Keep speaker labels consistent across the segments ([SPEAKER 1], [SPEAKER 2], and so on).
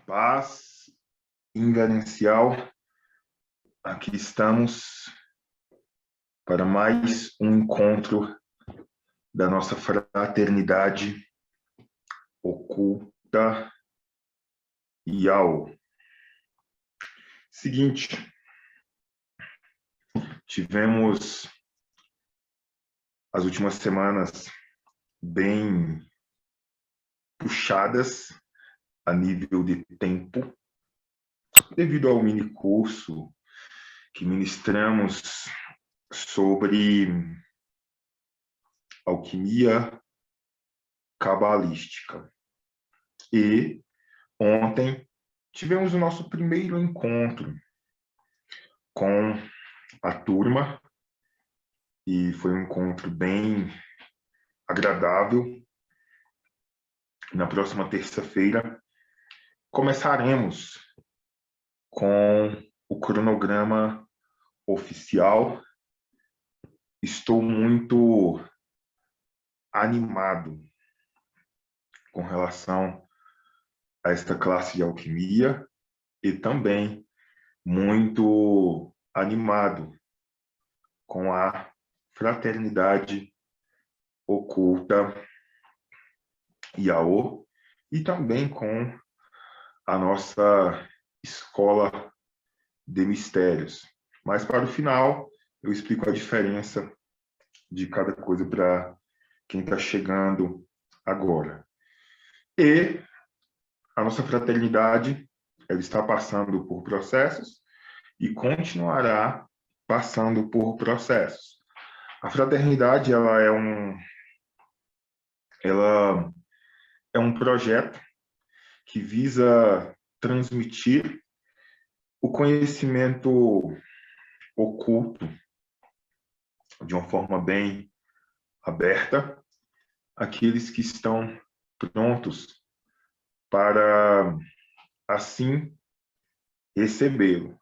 [SPEAKER 1] Paz inverencial, aqui estamos para mais um encontro da nossa fraternidade oculta e ao seguinte, tivemos as últimas semanas bem puxadas a nível de tempo, devido ao mini curso que ministramos sobre alquimia cabalística. E ontem tivemos o nosso primeiro encontro com a turma e foi um encontro bem agradável. Na próxima terça-feira começaremos com o cronograma oficial. Estou muito animado com relação a esta classe de alquimia e também muito animado com a fraternidade oculta Yaô e também com a nossa escola de mistérios. Mas para o final eu explico a diferença de cada coisa para quem está chegando agora. E a nossa fraternidade, ela está passando por processos e continuará passando por processos. A fraternidade, ela é um projeto que visa transmitir o conhecimento oculto de uma forma bem aberta àqueles que estão prontos para assim recebê-lo.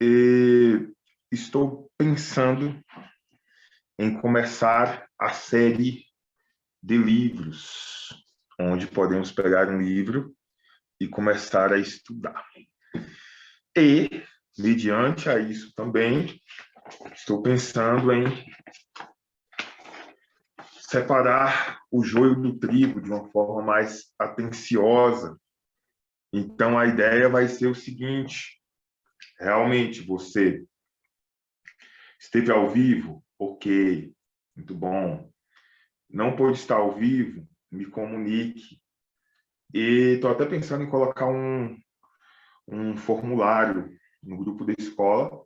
[SPEAKER 1] E estou pensando em começar a série de livros, onde podemos pegar um livro e começar a estudar. E, mediante a isso também, estou pensando em separar o joio do trigo de uma forma mais atenciosa. Então, a ideia vai ser o seguinte: realmente você esteve ao vivo? Ok, muito bom. Não pôde estar ao vivo? Me comunique. E estou até pensando em colocar um formulário no grupo da escola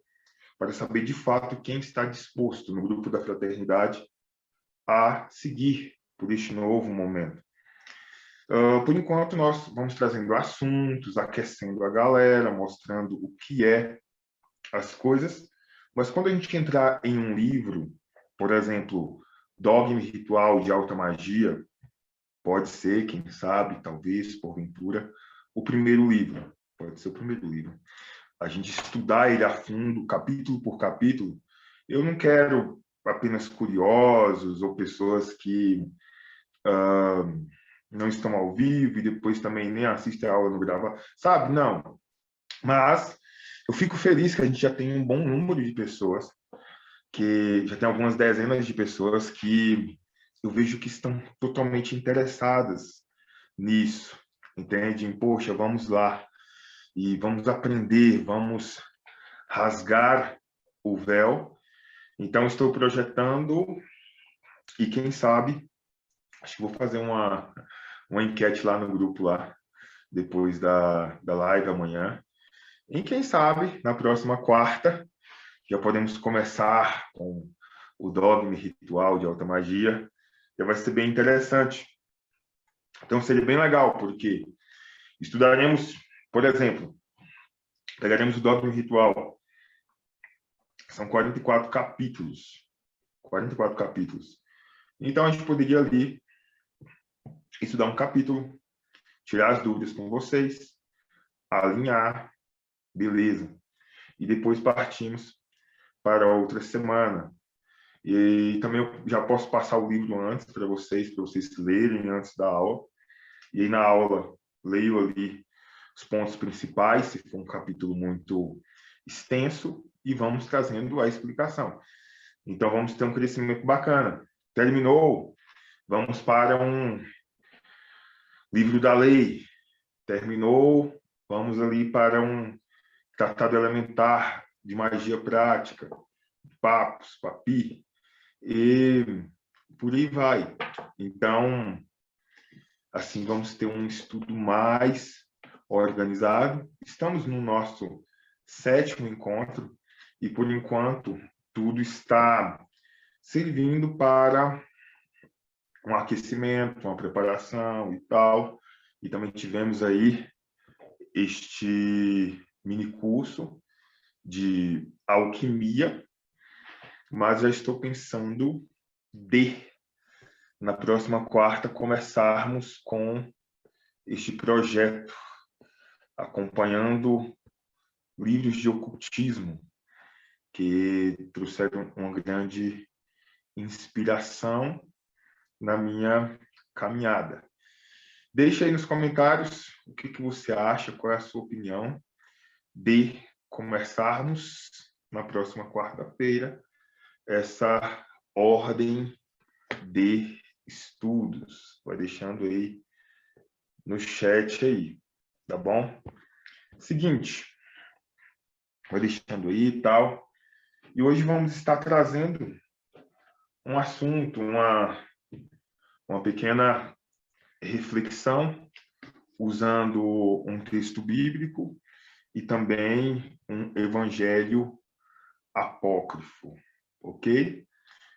[SPEAKER 1] para saber de fato quem está disposto no grupo da fraternidade a seguir por este novo momento. Por enquanto, nós vamos trazendo assuntos, aquecendo a galera, mostrando o que é as coisas, mas quando a gente entrar em um livro, por exemplo, Dogma e Ritual de Alta Magia, pode ser, quem sabe, talvez, porventura, o primeiro livro, pode ser o primeiro livro. A gente estudar ele a fundo, capítulo por capítulo. Eu não quero apenas curiosos ou pessoas que não estão ao vivo e depois também nem assistem a aula no gravar, sabe? Não. Mas eu fico feliz que a gente já tem um bom número de pessoas, que já tem algumas dezenas de pessoas que eu vejo que estão totalmente interessadas nisso, entende? Poxa, vamos lá e vamos aprender, vamos rasgar o véu. Então, estou projetando e quem sabe, acho que vou fazer uma enquete lá no grupo lá, depois da live amanhã. E quem sabe, na próxima quarta, já podemos começar com o Dogma e Ritual de Alta Magia. Já vai ser bem interessante. Então, seria bem legal, porque estudaremos, por exemplo, pegaremos o Dogma e Ritual. São 44 capítulos. 44 capítulos. Então, a gente poderia ali estudar um capítulo, tirar as dúvidas com vocês, alinhar, beleza. E depois partimos para outra semana. E também eu já posso passar o livro antes para vocês lerem antes da aula. E aí na aula, leio ali os pontos principais, se for um capítulo muito extenso, e vamos trazendo a explicação. Então, vamos ter um crescimento bacana. Terminou, vamos para um livro da lei. Terminou, vamos ali para um tratado elementar de magia prática, papos, papi, e por aí vai. Então, assim, vamos ter um estudo mais organizado. Estamos no nosso 7º encontro e, por enquanto, tudo está servindo para um aquecimento, uma preparação e tal. E também tivemos aí este mini curso de alquimia, mas já estou pensando na próxima quarta, começarmos com este projeto, acompanhando livros de ocultismo, que trouxeram uma grande inspiração na minha caminhada. Deixa aí nos comentários o que você acha, qual é a sua opinião de começarmos na próxima quarta-feira essa ordem de estudos. Vai deixando aí no chat aí, tá bom? Seguinte, vai deixando aí e tal. E hoje vamos estar trazendo um assunto, uma pequena reflexão, usando um texto bíblico e também um evangelho apócrifo, ok?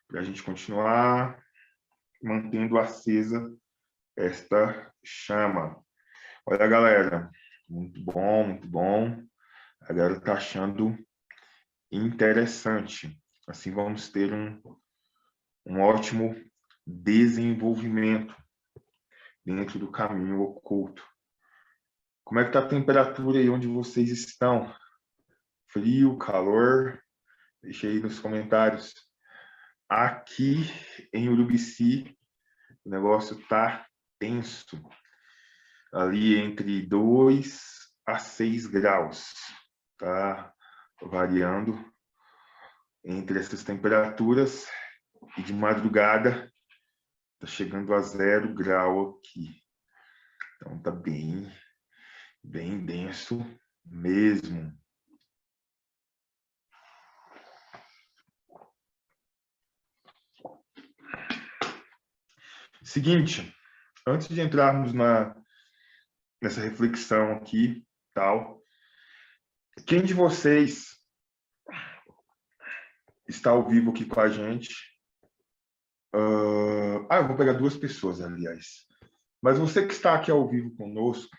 [SPEAKER 1] Para a gente continuar mantendo acesa esta chama. Olha, galera, muito bom, muito bom. A galera está achando interessante. Assim vamos ter um ótimo desenvolvimento dentro do caminho oculto. Como é que está a temperatura aí onde vocês estão? Frio, calor? Deixa aí nos comentários. Aqui em Urubici, o negócio está tenso. Ali entre 2 a 6 graus. Tá variando entre essas temperaturas. E de madrugada, está chegando a 0 grau aqui. Então, está bem denso mesmo. Seguinte, antes de entrarmos nessa reflexão aqui, tal, quem de vocês está ao vivo aqui com a gente? Eu vou pegar 2 pessoas, aliás. Mas você que está aqui ao vivo conosco,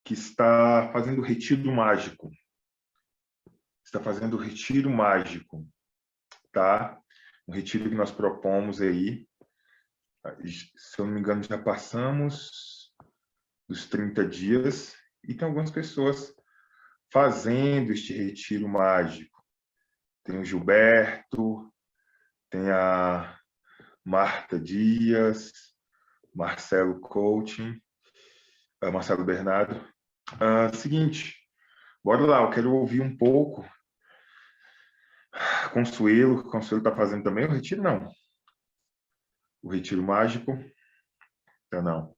[SPEAKER 1] que está fazendo retiro mágico, tá? Um retiro que nós propomos aí. Se eu não me engano, já passamos dos 30 dias e tem algumas pessoas fazendo este retiro mágico. Tem o Gilberto, tem a Marta Dias, Marcelo Coaching, Marcelo Bernardo. Seguinte, bora lá, eu quero ouvir um pouco. Consuelo está fazendo também o retiro? Não. O retiro mágico? Não.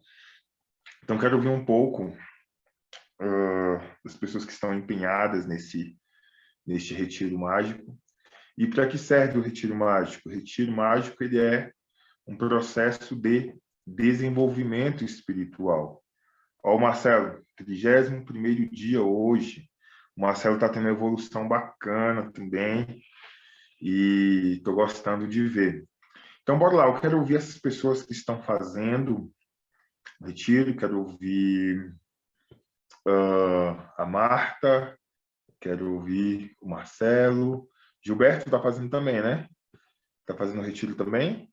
[SPEAKER 1] Então, quero ouvir um pouco das pessoas que estão empenhadas neste retiro mágico. E para que serve o retiro mágico? O retiro mágico ele é um processo de desenvolvimento espiritual. Ó, o Marcelo, 31º dia hoje. O Marcelo está tendo uma evolução bacana também e estou gostando de ver. Então, bora lá. Eu quero ouvir essas pessoas que estão fazendo o retiro, quero ouvir a Marta, quero ouvir o Marcelo. Gilberto está fazendo também, né? Está fazendo o retiro também?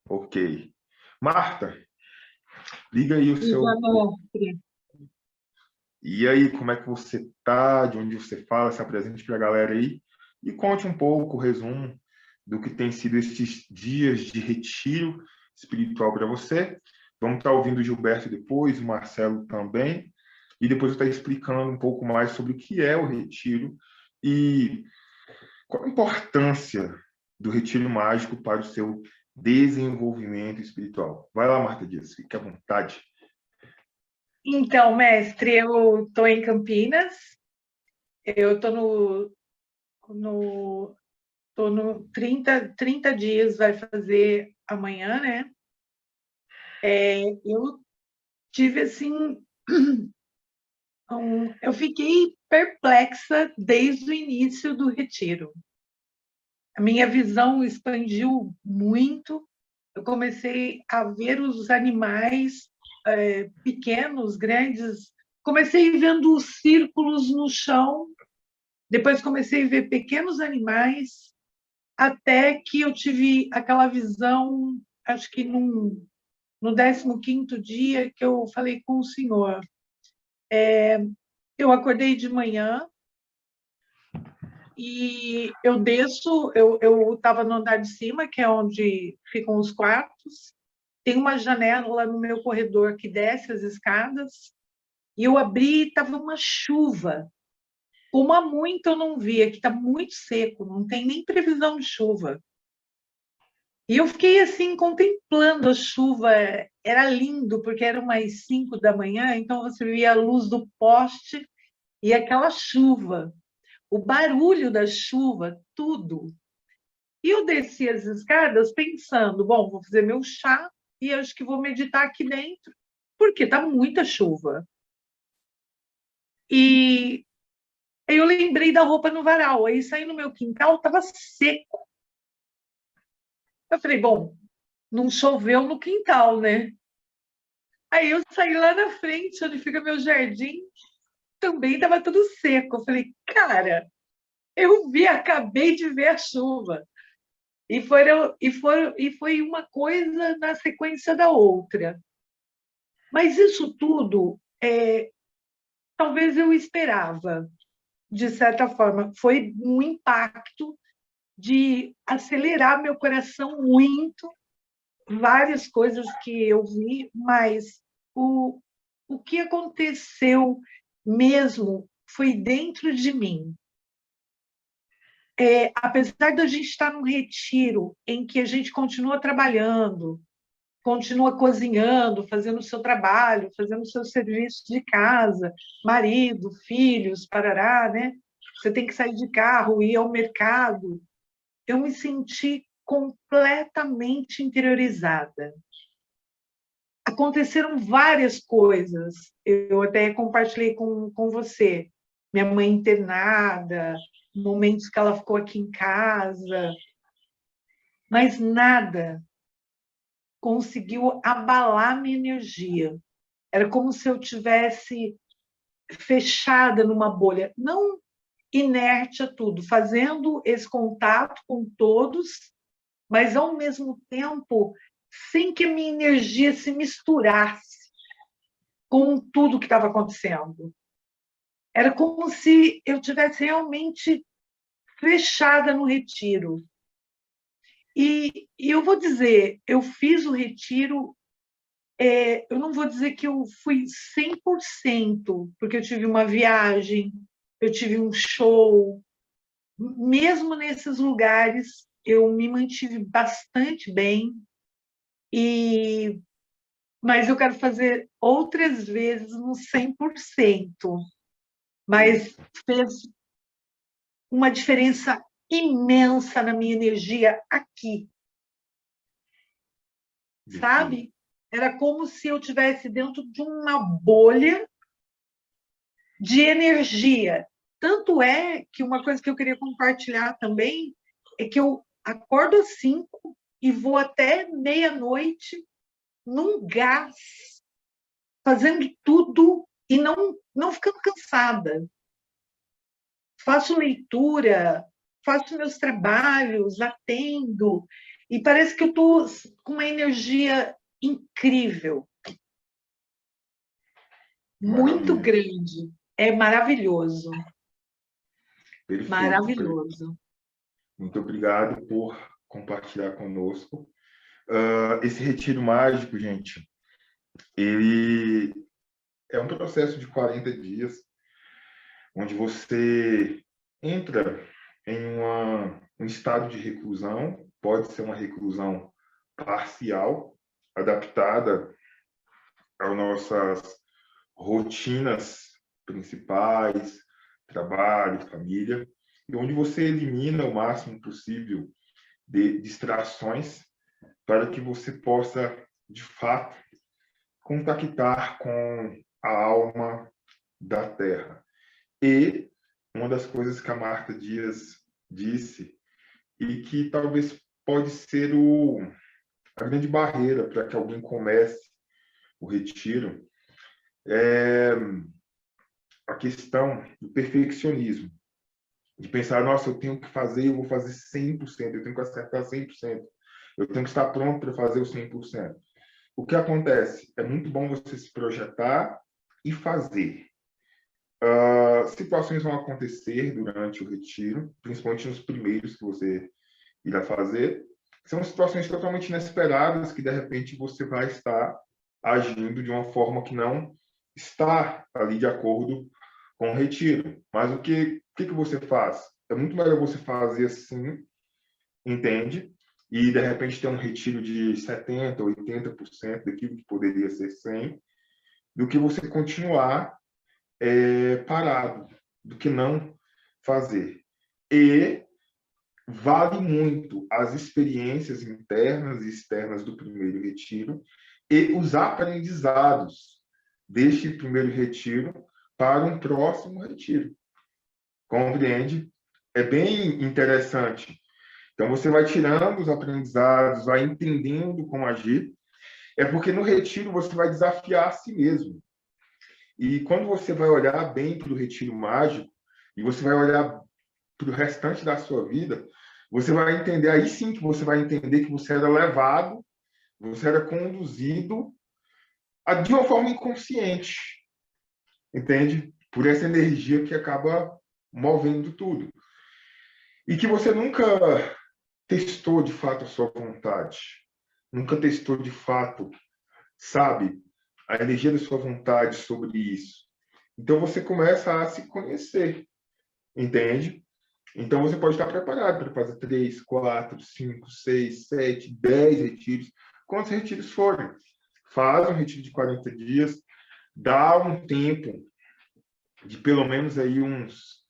[SPEAKER 1] Ok. Marta, liga aí o seu... E aí, como é que você está? De onde você fala? Se apresente para a galera aí. E conte um pouco, o resumo do que tem sido estes dias de retiro espiritual para você. Vamos estar ouvindo o Gilberto depois, o Marcelo também. e depois eu estar explicando um pouco mais sobre o que é o retiro e qual a importância do retiro mágico para o seu desenvolvimento espiritual. Vai lá, Marta Dias, fique à vontade.
[SPEAKER 2] Então, mestre, eu estou em Campinas, eu estou no 30 dias, vai fazer amanhã, né? Eu tive, assim, eu fiquei perplexa desde o início do retiro. A minha visão expandiu muito, eu comecei a ver os animais pequenos, grandes, comecei vendo os círculos no chão, depois comecei a ver pequenos animais, até que eu tive aquela visão, acho que no 15º dia, que eu falei com o senhor. Eu acordei de manhã e eu desço, eu estava no andar de cima, que é onde ficam os quartos, tem uma janela no meu corredor que desce as escadas, e eu abri e estava uma chuva. Como há muito eu não via, que está muito seco, não tem nem previsão de chuva. E eu fiquei assim, contemplando a chuva, era lindo, porque era umas 5 da manhã, então você via a luz do poste e aquela chuva, o barulho da chuva, tudo. E eu desci as escadas pensando, bom, vou fazer meu chá e acho que vou meditar aqui dentro, porque está muita chuva. E eu lembrei da roupa no varal, aí saí no meu quintal, estava seco. Eu falei, bom, não choveu no quintal, né? Aí eu saí lá na frente, onde fica meu jardim, também estava tudo seco. Eu falei, cara, acabei de ver a chuva. E foi uma coisa na sequência da outra. Mas isso tudo, talvez eu esperava, de certa forma. Foi um impacto de acelerar meu coração muito, várias coisas que eu vi, mas o que aconteceu mesmo foi dentro de mim. Apesar de a gente estar num retiro em que a gente continua trabalhando, continua cozinhando, fazendo o seu trabalho, fazendo o seu serviço de casa, marido, filhos, parará, né? Você tem que sair de carro, ir ao mercado. Eu me senti completamente interiorizada. Aconteceram várias coisas. Eu até compartilhei com você. Minha mãe internada, momentos que ela ficou aqui em casa, mas nada conseguiu abalar minha energia. Era como se eu tivesse fechada numa bolha, não inerte a tudo, fazendo esse contato com todos, mas ao mesmo tempo sem que a minha energia se misturasse com tudo que estava acontecendo. Era como se eu tivesse realmente fechada no retiro. E eu vou dizer, eu fiz o retiro, eu não vou dizer que eu fui 100%, porque eu tive uma viagem, eu tive um show. Mesmo nesses lugares, eu me mantive bastante bem, mas eu quero fazer outras vezes no 100%. Mas fez uma diferença imensa na minha energia aqui, sabe? Era como se eu estivesse dentro de uma bolha de energia. Tanto é que uma coisa que eu queria compartilhar também é que eu acordo às 5 e vou até meia-noite num gás, fazendo tudo e não ficando cansada. Faço leitura, faço meus trabalhos, atendo, e parece que eu estou com uma energia incrível, muito grande. É maravilhoso.
[SPEAKER 1] Perfeito.
[SPEAKER 2] Maravilhoso.
[SPEAKER 1] Muito obrigado por compartilhar conosco. Esse retiro mágico, gente, ele é um processo de 40 dias, onde você entra em um estado de reclusão, pode ser uma reclusão parcial, adaptada às nossas rotinas principais, trabalho, família, e onde você elimina o máximo possível de distrações para que você possa, de fato, contactar com a alma da Terra. E uma das coisas que a Marta Dias disse, e que talvez pode ser a grande barreira para que alguém comece o retiro, é a questão do perfeccionismo. De pensar, nossa, eu tenho que fazer, eu vou fazer 100%, eu tenho que acertar 100%, eu tenho que estar pronto para fazer o 100%. O que acontece? É muito bom você se projetar e fazer. Situações vão acontecer durante o retiro, principalmente nos primeiros que você irá fazer. São situações totalmente inesperadas que, de repente, você vai estar agindo de uma forma que não está ali de acordo com o retiro. Mas o que você faz? É muito melhor você fazer assim, entende? E, de repente, ter um retiro de 70%, 80% daquilo que poderia ser 100%, do que você continuar parado, do que não fazer. E vale muito as experiências internas e externas do primeiro retiro e os aprendizados deste primeiro retiro para um próximo retiro. Compreende? É bem interessante. Então, você vai tirando os aprendizados, vai entendendo como agir. É porque no retiro você vai desafiar a si mesmo. E quando você vai olhar bem para o retiro mágico, e você vai olhar para o restante da sua vida, você vai entender, aí sim que você vai entender que você era levado, você era conduzido de uma forma inconsciente, entende? Por essa energia que acaba movendo tudo. E que você nunca testou de fato a sua vontade, nunca testou de fato, sabe, a energia da sua vontade sobre isso. Então você começa a se conhecer, entende? Então você pode estar preparado para fazer 3, 4, 5, 6, 7, 10 retiros, quantos retiros forem. Faz um retiro de 40 dias, dá um tempo de pelo menos aí uns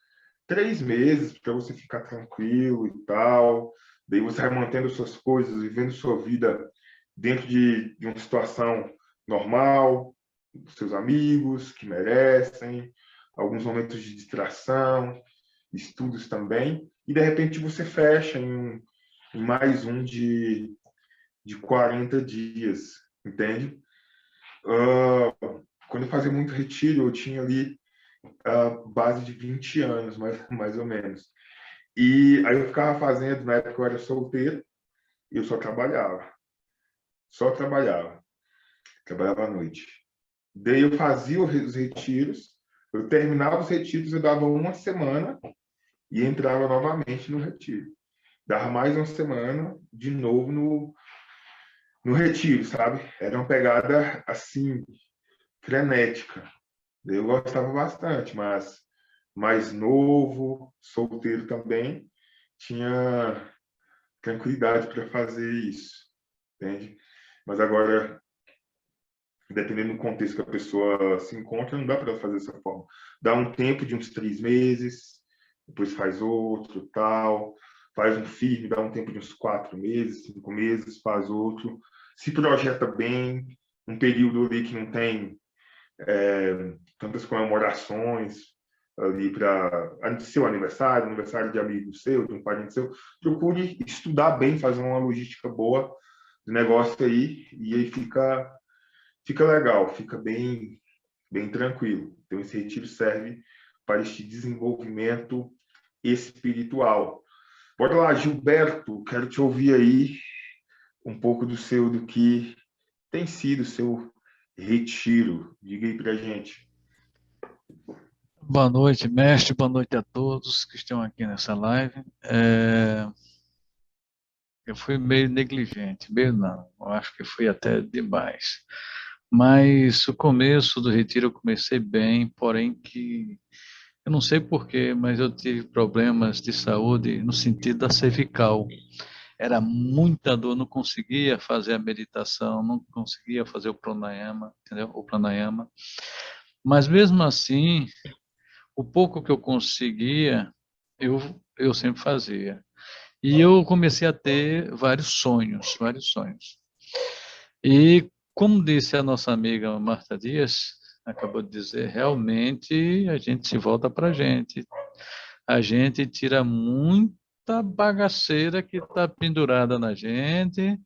[SPEAKER 1] 3 meses para você ficar tranquilo e tal. Daí você vai mantendo suas coisas, vivendo sua vida dentro de uma situação normal, com seus amigos que merecem, alguns momentos de distração, estudos também, e de repente você fecha em mais um de 40 dias, entende? Quando eu fazia muito retiro, eu tinha ali a base de 20 anos, mais ou menos. E aí eu ficava fazendo, na época eu era solteiro, e eu só trabalhava. Só trabalhava. Trabalhava à noite. Daí eu fazia os retiros, eu terminava os retiros, eu dava uma semana e entrava novamente no retiro. Dava mais uma semana, de novo no retiro, sabe? Era uma pegada, assim, frenética. Eu gostava bastante, mas mais novo, solteiro também, tinha tranquilidade para fazer isso, entende? Mas agora, dependendo do contexto que a pessoa se encontra, não dá para fazer dessa forma. Dá um tempo de uns 3 meses, depois faz outro, tal, faz um firme, dá um tempo de uns 4 meses, 5 meses, faz outro, se projeta bem, um período ali que não tem tantas comemorações ali para seu aniversário, aniversário de amigo seu, de um parente seu, procure estudar bem, fazer uma logística boa do negócio aí, e aí fica legal, fica bem tranquilo. Então, esse retiro serve para este desenvolvimento espiritual. Bora lá, Gilberto, quero te ouvir aí um pouco do que tem sido o seu retiro. Diga aí pra gente.
[SPEAKER 3] Boa noite, mestre. Boa noite a todos que estão aqui nessa live. Eu fui meio negligente, meio não, eu acho que fui até demais. Mas o começo do retiro eu comecei bem, porém que eu não sei porquê, mas eu tive problemas de saúde no sentido da cervical. Era muita dor, não conseguia fazer a meditação, não conseguia fazer o pranayama, entendeu? O pranayama. Mas mesmo assim, o pouco que eu conseguia, eu sempre fazia. E eu comecei a ter vários sonhos, vários sonhos. E como disse a nossa amiga Marta Dias, acabou de dizer, realmente a gente se volta para a gente tira muita bagaceira que está pendurada na gente.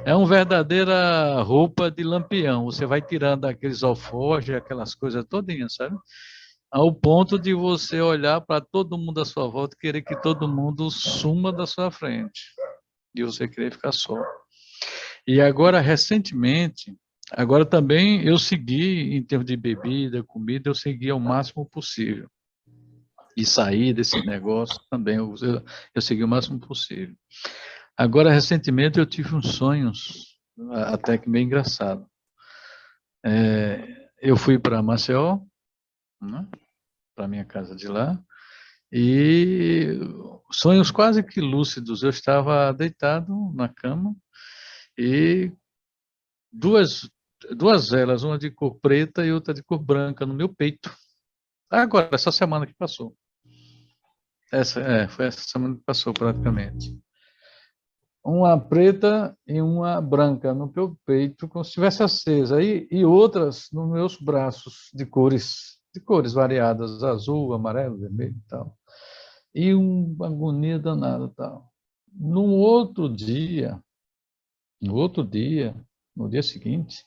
[SPEAKER 3] É uma verdadeira roupa de lampião. Você vai tirando aqueles alforjes, aquelas coisas todinhas, sabe? Ao ponto de você olhar para todo mundo à sua volta e querer que todo mundo suma da sua frente. E você querer ficar só. E agora, recentemente, agora também eu segui, em termos de bebida, comida, eu segui ao máximo possível. E sair desse negócio também, eu segui o máximo possível. Agora, recentemente, eu tive uns sonhos, até que meio engraçado. Eu fui para Maceió, né, para minha casa de lá, e sonhos quase que lúcidos. Eu estava deitado na cama e duas, duas velas, uma de cor preta e outra de cor branca, no meu peito. Agora, essa semana que passou. Foi essa semana que passou, praticamente. Uma preta e uma branca no meu peito, como se estivesse acesa, e outras nos meus braços, de cores variadas, azul, amarelo, vermelho e tal. E uma agonia danada tal. No outro dia, no outro dia, no dia seguinte,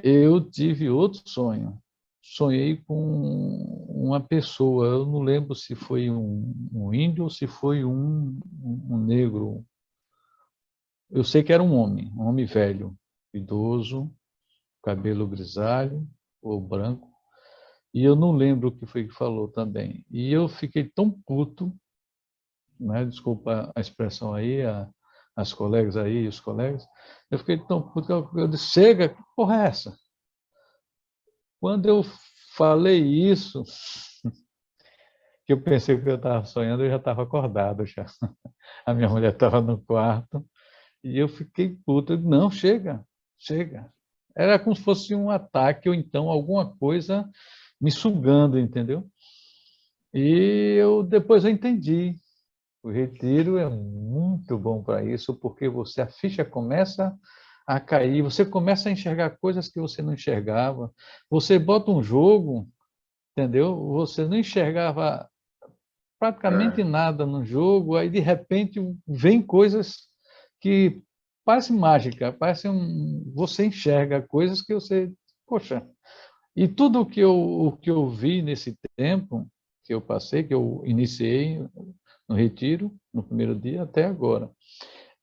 [SPEAKER 3] eu tive outro sonho. Sonhei com uma pessoa, eu não lembro se foi um índio ou se foi um negro. Eu sei que era um homem velho, idoso, cabelo grisalho ou branco, e eu não lembro o que foi que falou também. E eu fiquei tão puto, né? Desculpa a expressão aí, as colegas aí, os colegas, eu fiquei tão puto que eu disse, chega, que porra é essa? Quando eu falei isso, que eu pensei que eu estava sonhando, eu já estava acordado já. A minha mulher estava no quarto e eu fiquei puto. Não, chega, chega. Era como se fosse um ataque ou então alguma coisa me sugando, entendeu? E depois eu entendi. O retiro é muito bom para isso, porque a ficha começa a cair, você começa a enxergar coisas que você não enxergava. Você bota um jogo, entendeu? Você não enxergava praticamente
[SPEAKER 1] É,
[SPEAKER 3] nada no jogo, aí de repente vem coisas que parecem mágica, você enxerga coisas que você, poxa, e tudo o que eu vi nesse tempo que eu passei, que eu iniciei no retiro, no primeiro dia até agora,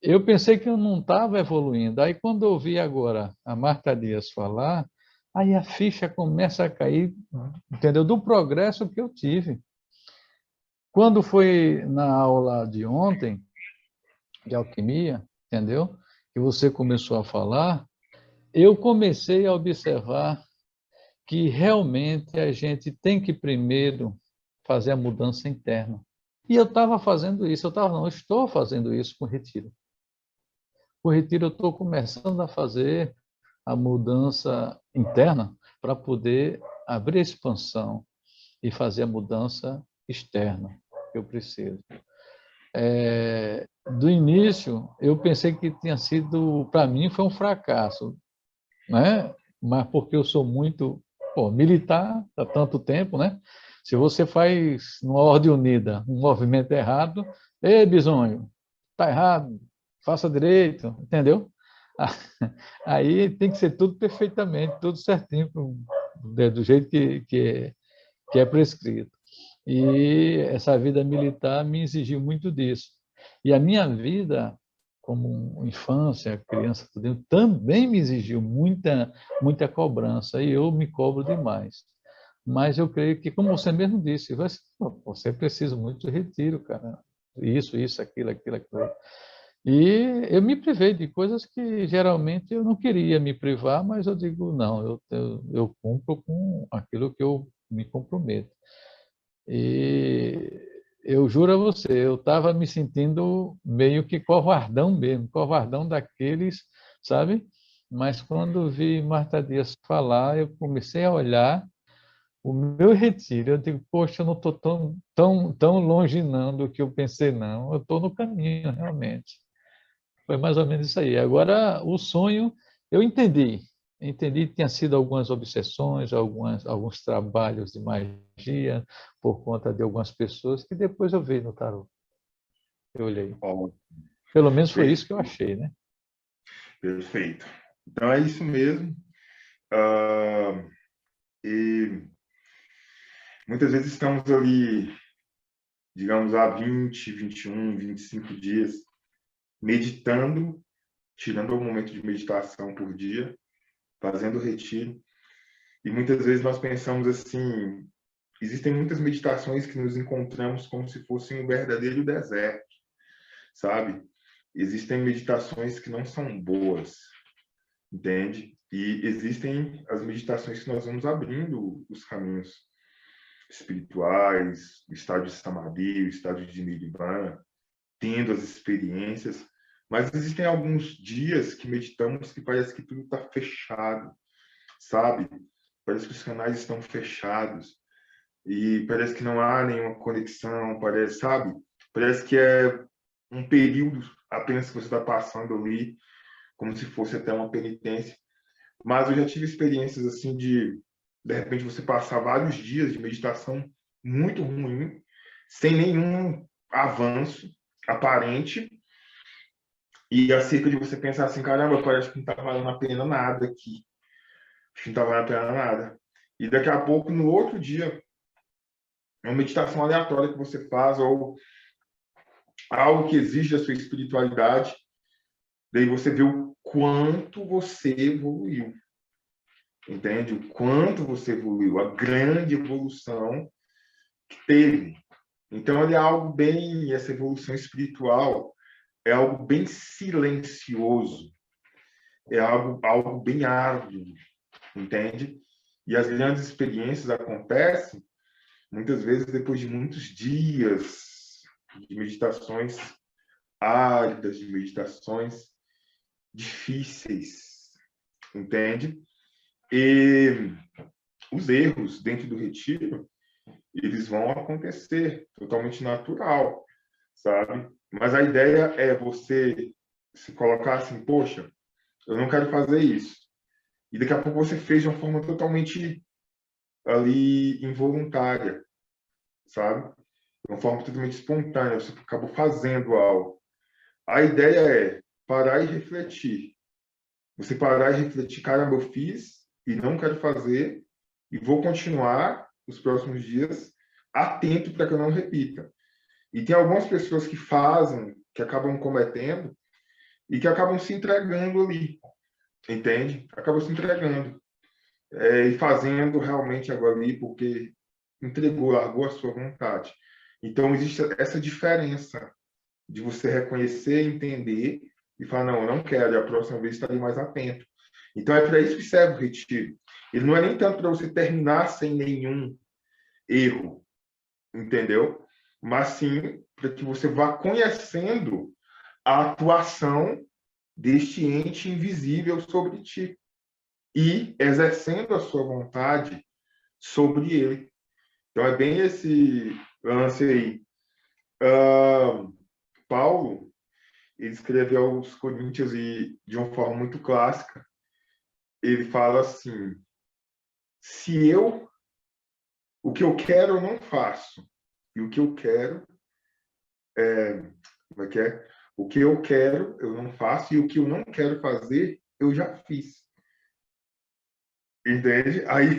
[SPEAKER 3] eu pensei que eu não estava evoluindo. Aí quando eu ouvi agora a Marta Dias falar, aí a ficha começa a cair, entendeu? Do progresso que eu tive. Quando foi na aula de ontem, de alquimia, entendeu? Que você começou a falar, eu comecei a observar que realmente a gente tem que primeiro fazer a mudança interna. E eu estava fazendo isso, eu estou fazendo isso com o retiro. Com o retiro eu estou começando a fazer a mudança interna para poder abrir a expansão e fazer a mudança externa que eu preciso. Do início, eu pensei que tinha sido, para mim, foi um fracasso, né? Mas porque eu sou muito militar há tanto tempo, né? Se você faz numa ordem unida um movimento errado, ei, bisonho, tá errado, faça direito, entendeu? Aí tem que ser tudo perfeitamente, tudo certinho, do jeito que é prescrito. E essa vida militar me exigiu muito disso. E a minha vida, como infância, criança, também me exigiu muita cobrança, e eu me cobro demais. Mas eu creio que, como você mesmo disse, você precisa muito de retiro, cara. Isso, aquilo. E eu me privei de coisas que geralmente eu não queria me privar, mas eu digo, não, eu cumpro com aquilo que eu me comprometo. E eu juro a você, eu estava me sentindo meio que covardão mesmo, covardão daqueles, sabe? Mas quando vi Marta Dias falar, eu comecei a olhar o meu retiro. Eu digo, poxa, eu não estou tão longe não do que eu pensei, não. Eu estou no caminho, realmente. Foi mais ou menos isso aí. Agora, o sonho, eu entendi. Entendi que tinha sido algumas obsessões, alguns trabalhos de magia por conta de algumas pessoas que depois eu vi no tarô. Eu olhei.
[SPEAKER 1] Ó,
[SPEAKER 3] Pelo menos foi isso que eu
[SPEAKER 1] perfeito,
[SPEAKER 3] achei, né?
[SPEAKER 1] perfeito. Então é isso mesmo. Ah, e muitas vezes estamos ali, digamos, há 20, 21, 25 dias, meditando, tirando um momento de meditação por dia, fazendo retiro. E muitas vezes nós pensamos assim, existem muitas meditações que nos encontramos como se fosse um verdadeiro deserto, sabe? Existem meditações que não são boas, entende? E existem as meditações que nós vamos abrindo os caminhos espirituais, o estágio de Samadhi, o estágio de Nirvana, tendo as experiências. Mas existem alguns dias que meditamos que parece que tudo está fechado, sabe? Parece que os canais estão fechados e parece que não há nenhuma conexão, parece, sabe? Parece que é um período apenas que você está passando ali, como se fosse até uma penitência. Mas eu já tive experiências assim de repente, você passar vários dias de meditação muito ruim, sem nenhum avanço aparente, e acerca de você pensar assim, caramba, parece que não está valendo a pena nada aqui, acho que não está valendo a pena nada. E daqui a pouco, no outro dia, uma meditação aleatória que você faz, ou algo que exige da sua espiritualidade, daí você vê o quanto você evoluiu, entende? O quanto você evoluiu, a grande evolução que teve. Então, ele é algo bem, essa evolução espiritual é algo bem silencioso, é algo bem árduo, entende? E as grandes experiências acontecem muitas vezes depois de muitos dias de meditações áridas, de meditações difíceis, entende? E os erros dentro do retiro, eles vão acontecer, totalmente natural, sabe? Mas a ideia é você se colocar assim, poxa, eu não quero fazer isso. E daqui a pouco você fez de uma forma totalmente ali involuntária, sabe? De uma forma totalmente espontânea, você acabou fazendo algo. A ideia é parar e refletir. Você parar e refletir, caramba, eu fiz e não quero fazer e vou continuar os próximos dias atento para que eu não repita. E tem algumas pessoas que fazem, que acabam cometendo e que acabam se entregando ali, entende? Acabam se entregando e fazendo realmente agora ali porque entregou, largou a sua vontade. Então existe essa diferença de você reconhecer, entender e falar, não, eu não quero, e a próxima vez estarei mais atento. Então é para isso que serve o retiro. Ele não é nem tanto para você terminar sem nenhum erro, entendeu? Mas sim para que você vá conhecendo a atuação deste ente invisível sobre ti e exercendo a sua vontade sobre ele. Então é bem esse lance aí. Paulo, ele escreveu aos Coríntios e de uma forma muito clássica, ele fala assim: se eu o que eu quero eu não faço, e o que eu quero como é que é? O que eu quero eu não faço, e o que eu não quero fazer eu já fiz. Entende? Aí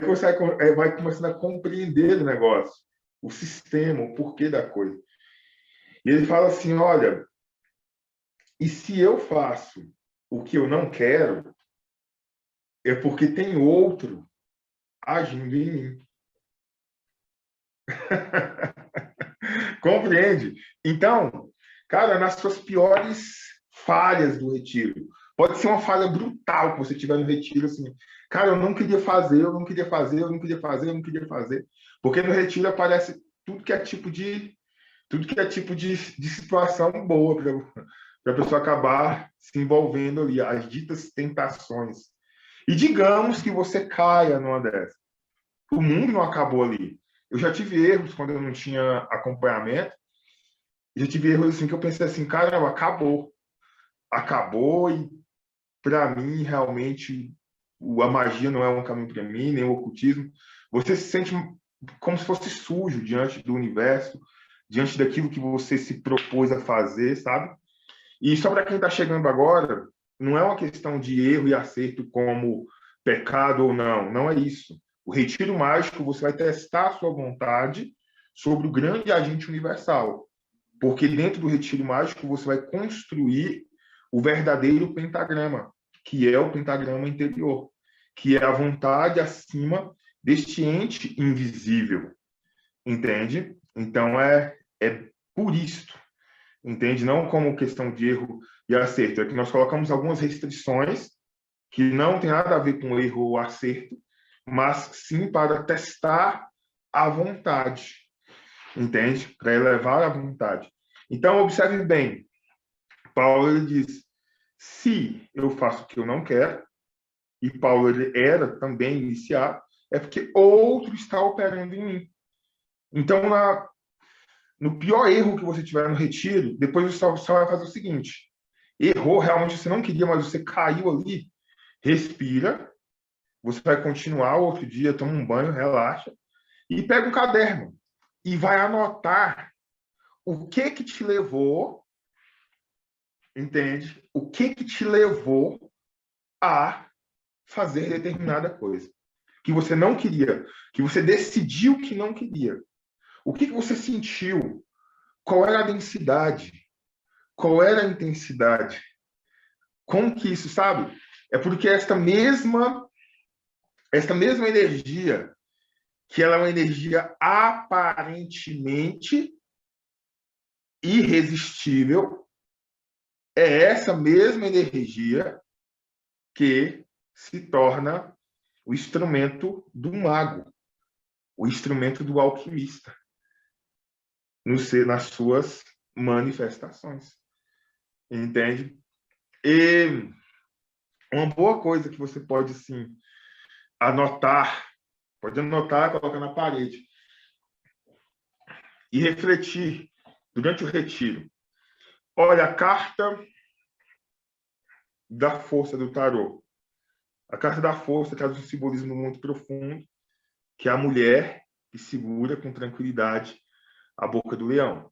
[SPEAKER 1] você vai começando a compreender o negócio, o sistema, o porquê da coisa. E ele fala assim: olha, e se eu faço o que eu não quero, é porque tem outro agindo em mim. Compreende? Então, Cara, nas suas piores falhas do retiro. Pode ser uma falha brutal que você tiver no retiro, assim. Cara, eu não queria fazer, eu não queria fazer, eu não queria fazer, eu não queria fazer. Porque no retiro aparece tudo que é tipo de situação boa para a pessoa acabar se envolvendo ali, as ditas tentações. E digamos que você caia numa dessas. O mundo não acabou ali. Eu já tive erros quando eu não tinha acompanhamento. Já tive erros assim que eu pensei assim, caramba, acabou. Acabou e para mim realmente a magia não é um caminho para mim, nem o ocultismo. Você se sente como se fosse sujo diante do universo, diante daquilo que você se propôs a fazer, sabe? E só para quem está chegando agora, não é uma questão de erro e acerto como pecado ou não, não é isso. O retiro mágico, você vai testar a sua vontade sobre o grande agente universal. Porque dentro do retiro mágico, você vai construir o verdadeiro pentagrama, que é o pentagrama interior, que é a vontade acima deste ente invisível. Entende? Então, é por isto. Entende? Não como questão de erro e acerto. É que nós colocamos algumas restrições que não tem nada a ver com erro ou acerto, mas sim para testar a vontade. Entende? Para elevar a vontade. Então, observe bem. Paulo ele diz, se eu faço o que eu não quero, e Paulo ele era também iniciado, é porque outro está operando em mim. Então, no pior erro que você tiver no retiro, depois você só vai fazer o seguinte, errou, realmente você não queria, mas você caiu ali, respira, você vai continuar o outro dia, toma um banho, relaxa, e pega um caderno e vai anotar o que te levou, entende? O que te levou a fazer determinada coisa que você não queria, que você decidiu que não queria. O que você sentiu? Qual era a densidade? Qual era a intensidade? Como que isso, sabe? É porque esta mesma energia, que ela é uma energia aparentemente irresistível, é essa mesma energia que se torna o instrumento do mago, o instrumento do alquimista, nas suas manifestações. Entende? E uma boa coisa que você pode, assim, pode anotar, colocar na parede e refletir durante o retiro. Olha, a carta da força do tarô. A carta da força traz um simbolismo muito profundo, que é a mulher que segura com tranquilidade a boca do leão.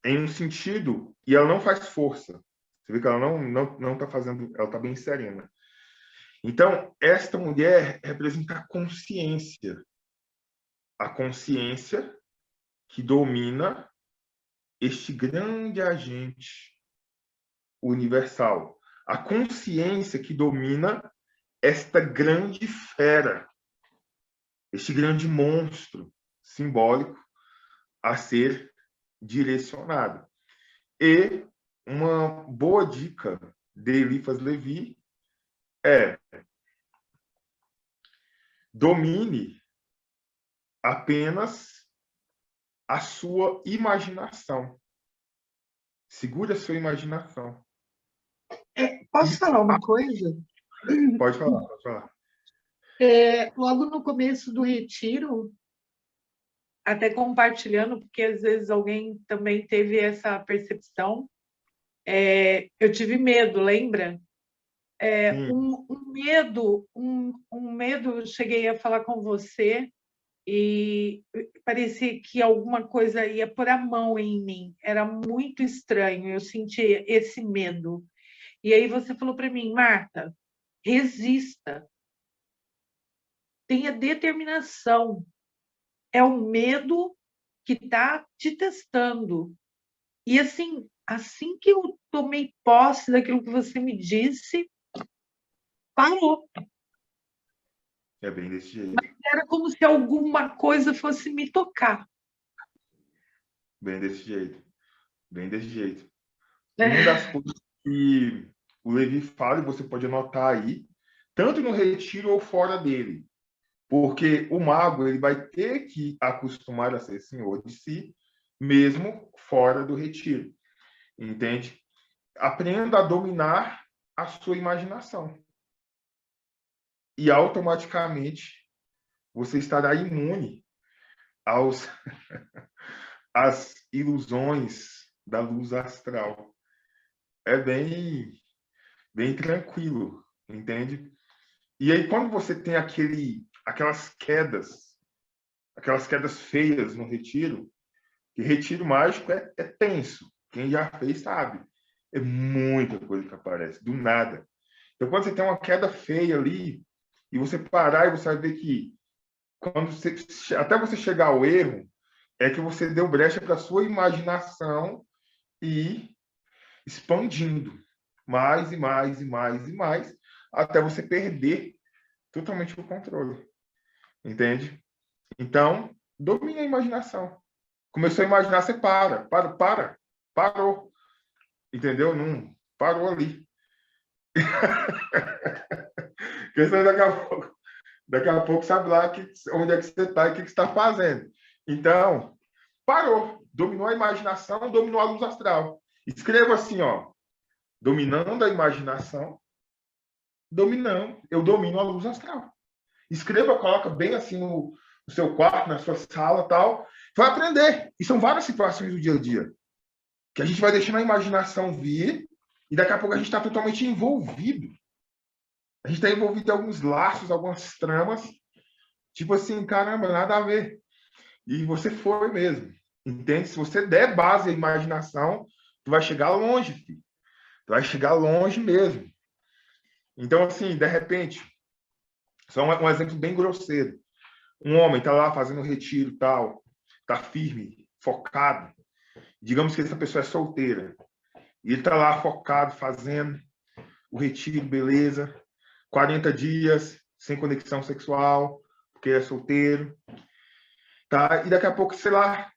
[SPEAKER 1] Em um sentido, e ela não faz força. Você vê que ela não está fazendo, ela está bem serena. Então, esta mulher representa a consciência que domina este grande agente universal, a consciência que domina esta grande fera, este grande monstro simbólico a ser direcionado. E uma boa dica de Eliphas Levi é: domine apenas a sua imaginação. Segure a sua imaginação.
[SPEAKER 2] Posso falar uma coisa?
[SPEAKER 1] Pode falar, pode falar.
[SPEAKER 2] Logo no começo do retiro, até compartilhando, porque às vezes alguém também teve essa percepção, eu tive medo, lembra? Um medo, eu cheguei a falar com você e parecia que alguma coisa ia pôr a mão em mim. Era muito estranho, eu sentia esse medo. E aí você falou para mim, Marta, resista, tenha determinação. É o medo que está te testando. E assim que eu tomei posse daquilo que você me disse, parou.
[SPEAKER 1] É bem desse jeito.
[SPEAKER 2] Mas era como se alguma coisa fosse me tocar.
[SPEAKER 1] Bem desse jeito. Bem desse jeito. uma das coisas que o Levi fala, e você pode anotar aí, tanto no retiro ou fora dele, porque o mago ele vai ter que acostumar a ser senhor de si, mesmo fora do retiro, entende? Aprenda a dominar a sua imaginação e automaticamente você estará imune aos às ilusões da luz astral. É bem tranquilo, entende? E aí quando você tem aquelas quedas feias no retiro, que retiro mágico é tenso. Quem já fez sabe. É muita coisa que aparece, do nada. Então, quando você tem uma queda feia ali, e você parar e você vai ver que até você chegar ao erro, é que você deu brecha para a sua imaginação e expandindo mais e mais e mais e mais, até você perder totalmente o controle. Entende? Então, domine a imaginação. Começou a imaginar, você parou. Entendeu? Não, parou ali. Porque senão daqui a pouco sabe lá onde é que você está e o que você está fazendo. Então, parou. Dominou a imaginação, dominou a luz astral. Escreva assim, ó. Dominando a imaginação, eu domino a luz astral. Escreva, coloca bem assim no seu quarto, na sua sala, tal. Vai aprender. E são várias situações do dia a dia que a gente vai deixando a imaginação vir e daqui a pouco a gente está totalmente envolvido. A gente está envolvido em alguns laços, algumas tramas, tipo assim, caramba, nada a ver. E você foi mesmo, entende? Se você der base à imaginação, tu vai chegar longe, filho. Tu vai chegar longe mesmo. Então, assim, de repente, só um exemplo bem grosseiro. Um homem está lá fazendo retiro tal, está firme, focado. Digamos que essa pessoa é solteira. E ele está lá focado, fazendo o retiro, beleza. 40 dias, sem conexão sexual, porque é solteiro. Tá? E daqui a pouco, sei lá,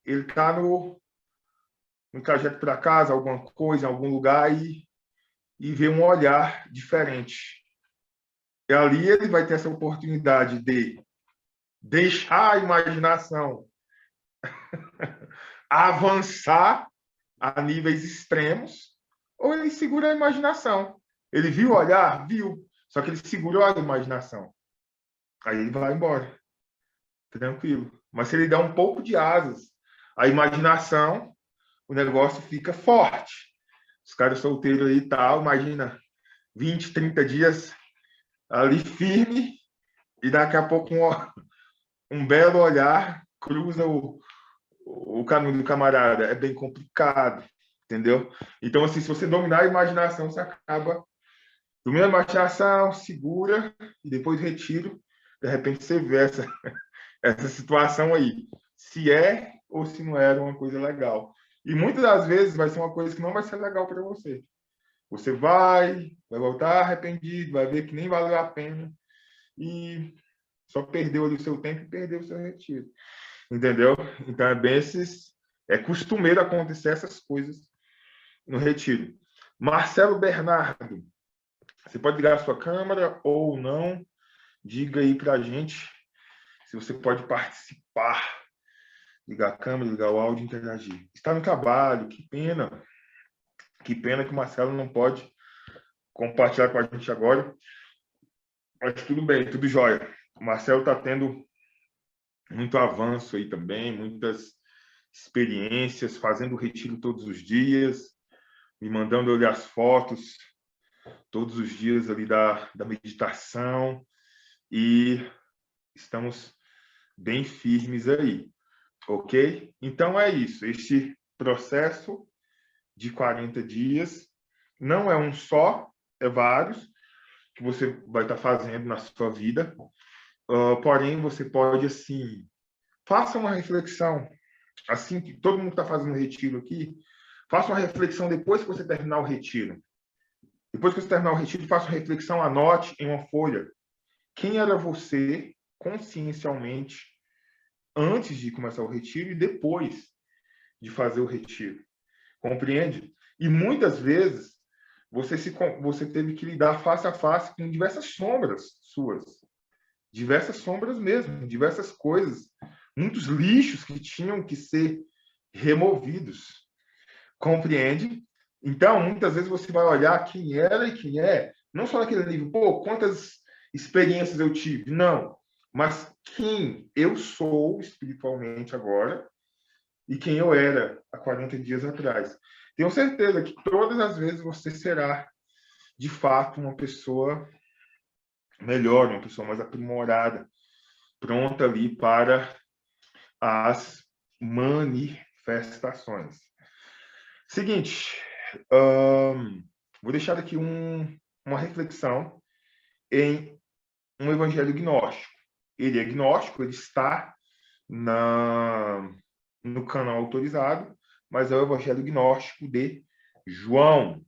[SPEAKER 1] ele está no trajeto para casa, alguma coisa, em algum lugar, e vê um olhar diferente. E ali ele vai ter essa oportunidade de deixar a imaginação avançar a níveis extremos, ou ele segura a imaginação. Ele viu o olhar? Viu. Só que ele segurou a imaginação. Aí ele vai embora. Tranquilo. Mas se ele dá um pouco de asas à imaginação, o negócio fica forte. Os caras solteiros aí e tal, imagina 20, 30 dias ali firme e daqui a pouco um belo olhar cruza o caminho do camarada. É bem complicado, entendeu? Então, assim, se você dominar a imaginação, você acaba dominando a imaginação, segura e depois retiro. De repente você vê essa situação aí. Se é ou se não era uma coisa legal. E muitas das vezes vai ser uma coisa que não vai ser legal para você. Você vai voltar arrependido, vai ver que nem valeu a pena e só perdeu ali o seu tempo e perdeu o seu retiro. Entendeu? Então é costumeiro acontecer essas coisas no retiro. Marcelo Bernardo, você pode ligar a sua câmera ou não? Diga aí para a gente se você pode participar. Ligar a câmera, ligar o áudio, interagir. Está no trabalho, que pena. Que pena que o Marcelo não pode compartilhar com a gente agora. Mas tudo bem, tudo jóia. O Marcelo está tendo muito avanço aí também, muitas experiências, fazendo retiro todos os dias, me mandando olhar as fotos todos os dias ali da meditação e estamos bem firmes aí, ok? Então é isso, este processo de 40 dias não é um só, é vários que você vai estar fazendo na sua vida, porém você pode, assim, faça uma reflexão, assim que todo mundo está fazendo retiro aqui, faça uma reflexão depois que você terminar o retiro. Depois que você terminar o retiro, faça uma reflexão, anote em uma folha quem era você consciencialmente antes de começar o retiro e depois de fazer o retiro. Compreende? E muitas vezes você teve que lidar face a face com diversas sombras suas, diversas sombras mesmo, diversas coisas, muitos lixos que tinham que ser removidos. Compreende? Então, muitas vezes você vai olhar quem era e quem é, não só naquele livro, pô, quantas experiências eu tive, não, mas quem eu sou espiritualmente agora e quem eu era há 40 dias atrás. Tenho certeza que todas as vezes você será, de fato, uma pessoa melhor, uma pessoa mais aprimorada, pronta ali para as manifestações. Seguinte, vou deixar aqui uma reflexão em um evangelho gnóstico. Ele é gnóstico, ele está no canal autorizado, mas é o evangelho gnóstico de João.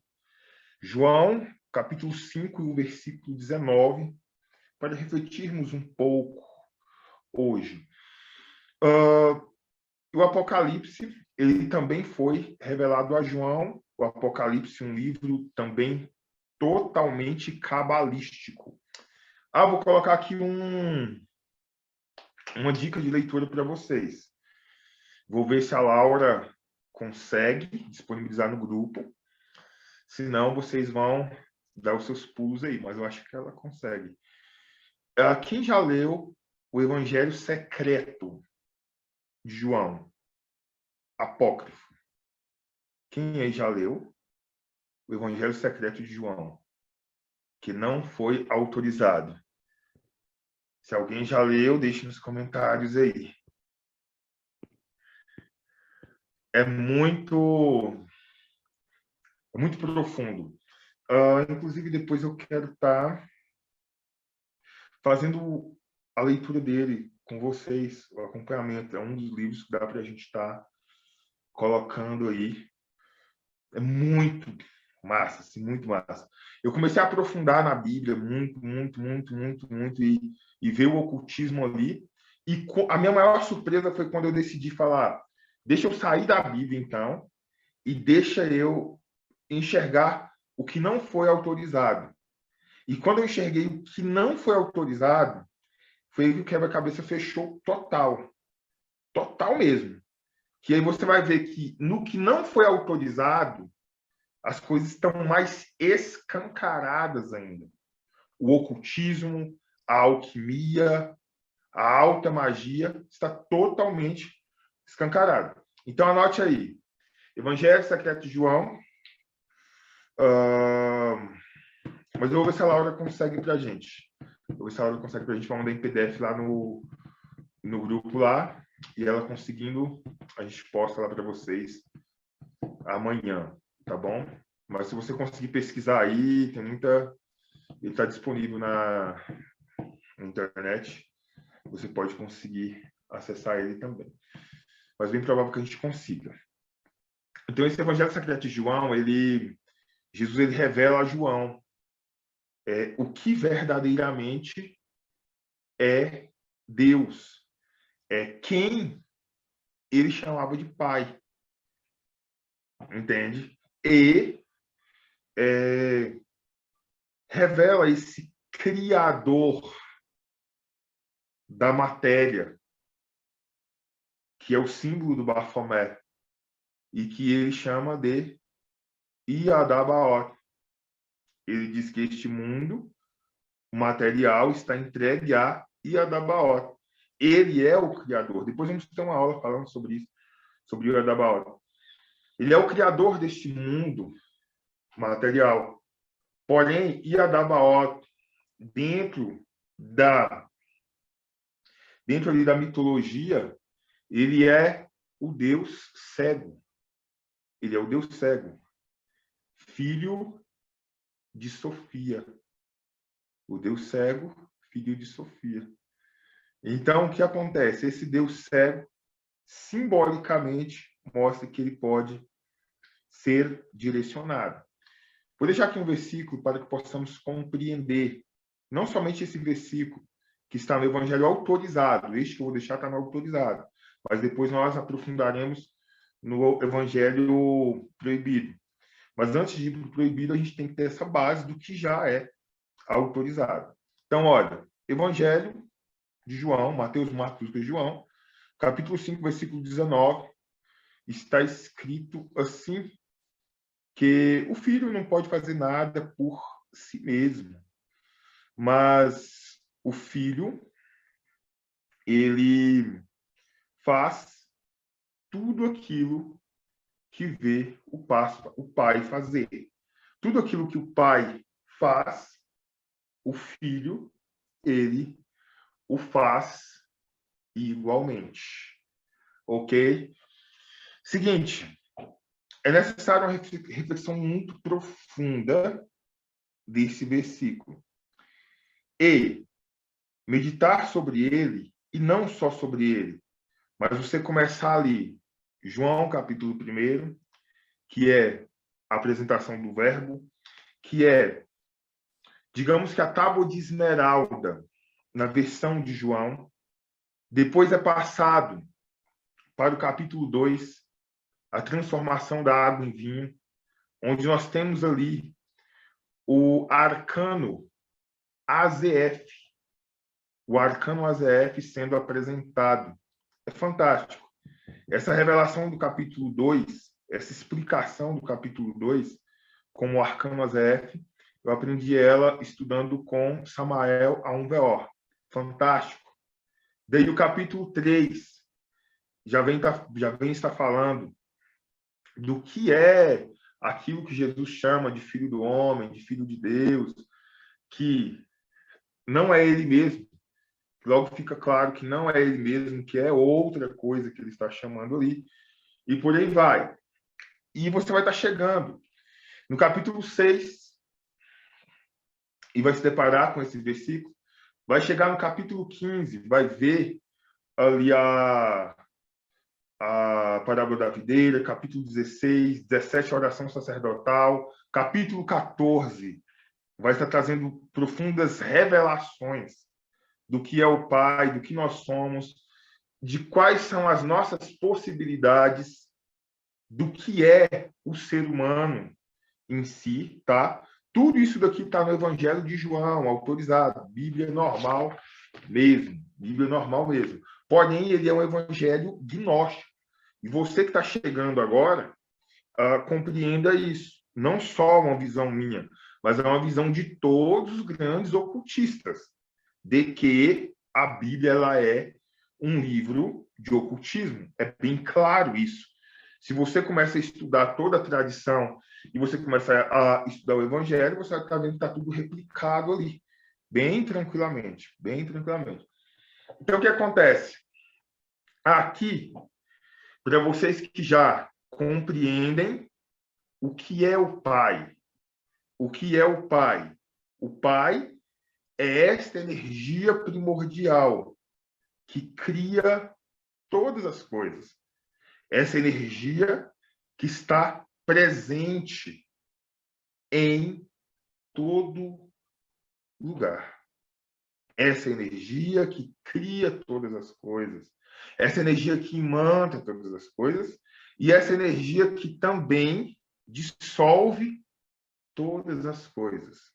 [SPEAKER 1] João, capítulo 5, versículo 19, para refletirmos um pouco hoje. O Apocalipse, ele também foi revelado a João. O Apocalipse, um livro também totalmente cabalístico. Vou colocar aqui uma dica de leitura para vocês. Vou ver se a Laura consegue disponibilizar no grupo. Senão, vocês vão dar os seus pulos aí, mas eu acho que ela consegue. Quem já leu o Evangelho Secreto de João? Apócrifo. Quem aí já leu o Evangelho Secreto de João? Que não foi autorizado. Se alguém já leu, deixe nos comentários aí. É muito profundo. Inclusive, depois eu quero estar fazendo a leitura dele com vocês, o acompanhamento. É um dos livros que dá para a gente estar colocando aí. É muito massa, assim, muito massa. Eu comecei a aprofundar na Bíblia muito, e ver o ocultismo ali. E a minha maior surpresa foi quando eu decidi falar, deixa eu sair da Bíblia, então, e deixa eu enxergar o que não foi autorizado. E quando eu enxerguei o que não foi autorizado, foi aí que o quebra-cabeça fechou total. Total mesmo. Que aí você vai ver que no que não foi autorizado, as coisas estão mais escancaradas ainda. O ocultismo, a alquimia, a alta magia está totalmente escancarada. Então, anote aí. Evangelho Secreto de João. Mas eu vou ver se a Laura consegue para a gente. Eu vou ver se a Laura consegue para a gente mandar em PDF lá no grupo lá. E ela conseguindo, a gente posta lá para vocês amanhã, tá bom? Mas se você conseguir pesquisar aí, tem muita... Ele está disponível na internet. Você pode conseguir acessar ele também. Mas bem provável que a gente consiga. Então, esse Evangelho Secreto de João, Jesus ele revela a João o que verdadeiramente é Deus. Quem ele chamava de Pai. Entende? E revela esse Criador da matéria, que é o símbolo do Bafomé, e que ele chama de Iadabaoth. Ele diz que este mundo material está entregue a Iadabaoth. Ele é o Criador. Depois vamos ter uma aula falando sobre isso, sobre Iadabaoth. Ele é o Criador deste mundo material. Porém, Iadabaoth, dentro ali da mitologia, ele é o Deus cego. Ele é o Deus cego, filho de Sofia. O Deus cego, filho de Sofia. Então, o que acontece? Esse Deus cego, simbolicamente, mostra que ele pode ser direcionado. Vou deixar aqui um versículo para que possamos compreender, não somente esse versículo que está no Evangelho autorizado, este que eu vou deixar está no autorizado, mas depois nós aprofundaremos no Evangelho proibido. Mas antes de ir para o proibido, a gente tem que ter essa base do que já é autorizado. Então, olha, Evangelho de João, Mateus, Marcos, Lucas e João, capítulo 5, versículo 19, está escrito assim, que o filho não pode fazer nada por si mesmo, mas o filho, ele faz tudo aquilo que vê o pai fazer. Tudo aquilo que o pai faz, o filho, ele o faz igualmente. Ok? Seguinte, é necessário uma reflexão muito profunda desse versículo. E meditar sobre ele, e não só sobre ele, mas você começar ali, João capítulo 1, que é a apresentação do verbo, que é, digamos que a tábua de esmeralda, na versão de João, depois é passado para o capítulo 2, a transformação da água em vinho, onde nós temos ali o arcano AZF, o arcano AZF sendo apresentado. É fantástico. Essa revelação do capítulo 2, essa explicação do capítulo 2, como o arcano AZF, eu aprendi ela estudando com Samael A1VO. Fantástico. Daí o capítulo 3 já vem estar falando do que é aquilo que Jesus chama de filho do homem, de filho de Deus, que não é ele mesmo. Logo fica claro que não é ele mesmo, que é outra coisa que ele está chamando ali. E por aí vai. E você vai estar chegando no capítulo 6 e vai se deparar com esse versículo. Vai chegar no capítulo 15, vai ver ali a parábola da videira, capítulo 16, 17, a oração sacerdotal, capítulo 14, vai estar trazendo profundas revelações do que é o Pai, do que nós somos, de quais são as nossas possibilidades, do que é o ser humano em si, tá? Tudo isso daqui está no Evangelho de João, autorizado, Bíblia normal mesmo, Bíblia normal mesmo. Porém, ele é um evangelho gnóstico. E você que está chegando agora, compreenda isso. Não só uma visão minha, mas é uma visão de todos os grandes ocultistas, de que a Bíblia ela é um livro de ocultismo. É bem claro isso. Se você começa a estudar toda a tradição e você começa a estudar o Evangelho, você vai estar vendo que está tudo replicado ali, bem tranquilamente, bem tranquilamente. Então, o que acontece? Aqui, para vocês que já compreendem o que é o Pai. O que é o Pai? O Pai é esta energia primordial que cria todas as coisas. Essa energia que está presente em todo lugar. Essa energia que cria todas as coisas. Essa energia que imanta todas as coisas. E essa energia que também dissolve todas as coisas.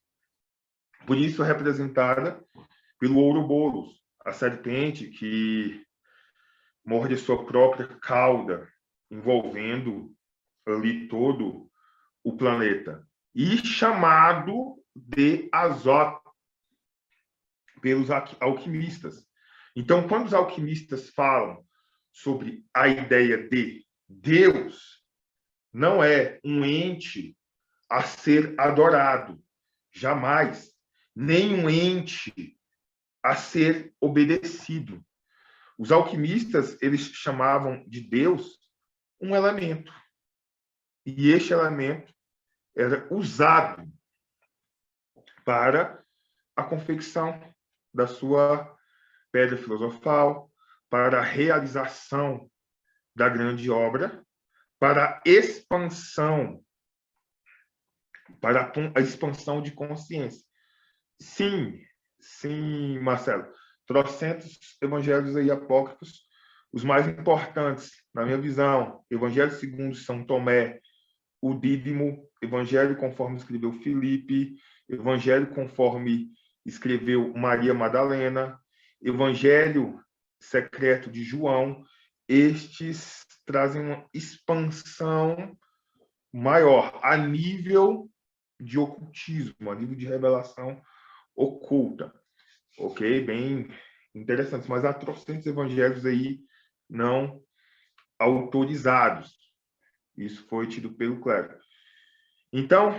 [SPEAKER 1] Por isso, representada pelo Ouroboros, a serpente que morde a sua própria cauda, envolvendo ali todo o planeta. E chamado de Azote pelos alquimistas. Então, quando os alquimistas falam sobre a ideia de Deus, não é um ente a ser adorado, jamais, nem um ente a ser obedecido. Os alquimistas, eles chamavam de Deus um elemento. E este elemento era usado para a confecção da sua pedra filosofal, para a realização da grande obra, para a expansão de consciência. Sim, sim, Marcelo. Trocentos evangelhos aí apócrifos, os mais importantes, na minha visão, Evangelho segundo São Tomé, o Dídimo, Evangelho conforme escreveu Filipe, Evangelho conforme escreveu Maria Madalena, Evangelho secreto de João. Estes trazem uma expansão maior a nível de ocultismo, a nível de revelação oculta. Ok? Bem interessante. Mas há trocentos evangelhos aí não autorizados. Isso foi tido pelo clero. Então,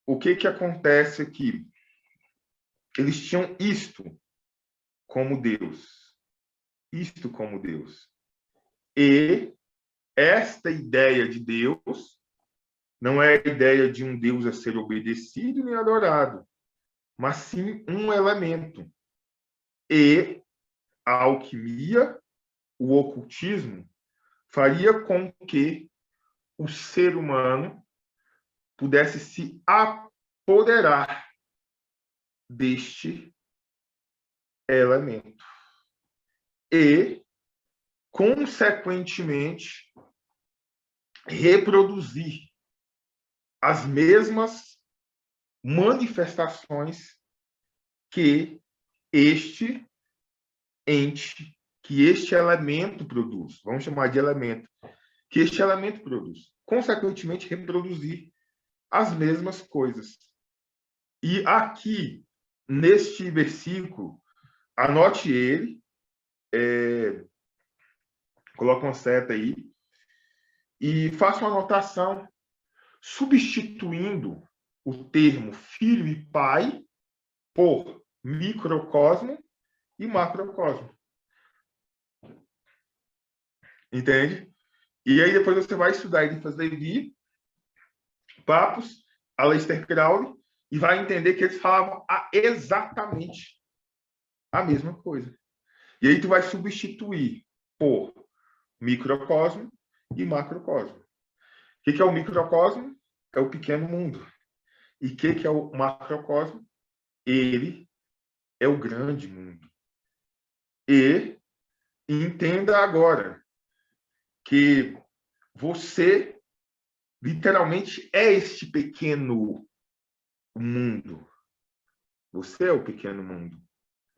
[SPEAKER 1] o que acontece aqui? Eles tinham isto como Deus. Isto como Deus. E esta ideia de Deus não é a ideia de um Deus a ser obedecido nem adorado, mas sim um elemento. E a alquimia, o ocultismo, faria com que o ser humano pudesse se apoderar deste elemento. E, consequentemente, reproduzir as mesmas manifestações que este ente, que este elemento produz. Vamos chamar de elemento. Que este elemento produz. Consequentemente, reproduzir as mesmas coisas. E aqui, neste versículo, anote ele, coloca uma seta aí, e faça uma anotação substituindo o termo filho e pai por microcosmo e macrocosmo. Entende? E aí depois você vai estudar Eliphas Levi, Papos, Aleister Crowley, e vai entender que eles falavam exatamente a mesma coisa. E aí tu vai substituir por microcosmo e macrocosmo. O que é o microcosmo? É o pequeno mundo. E o que é o macrocosmo? Ele é o grande mundo. E entenda agora que você literalmente é este pequeno mundo. Você é o pequeno mundo.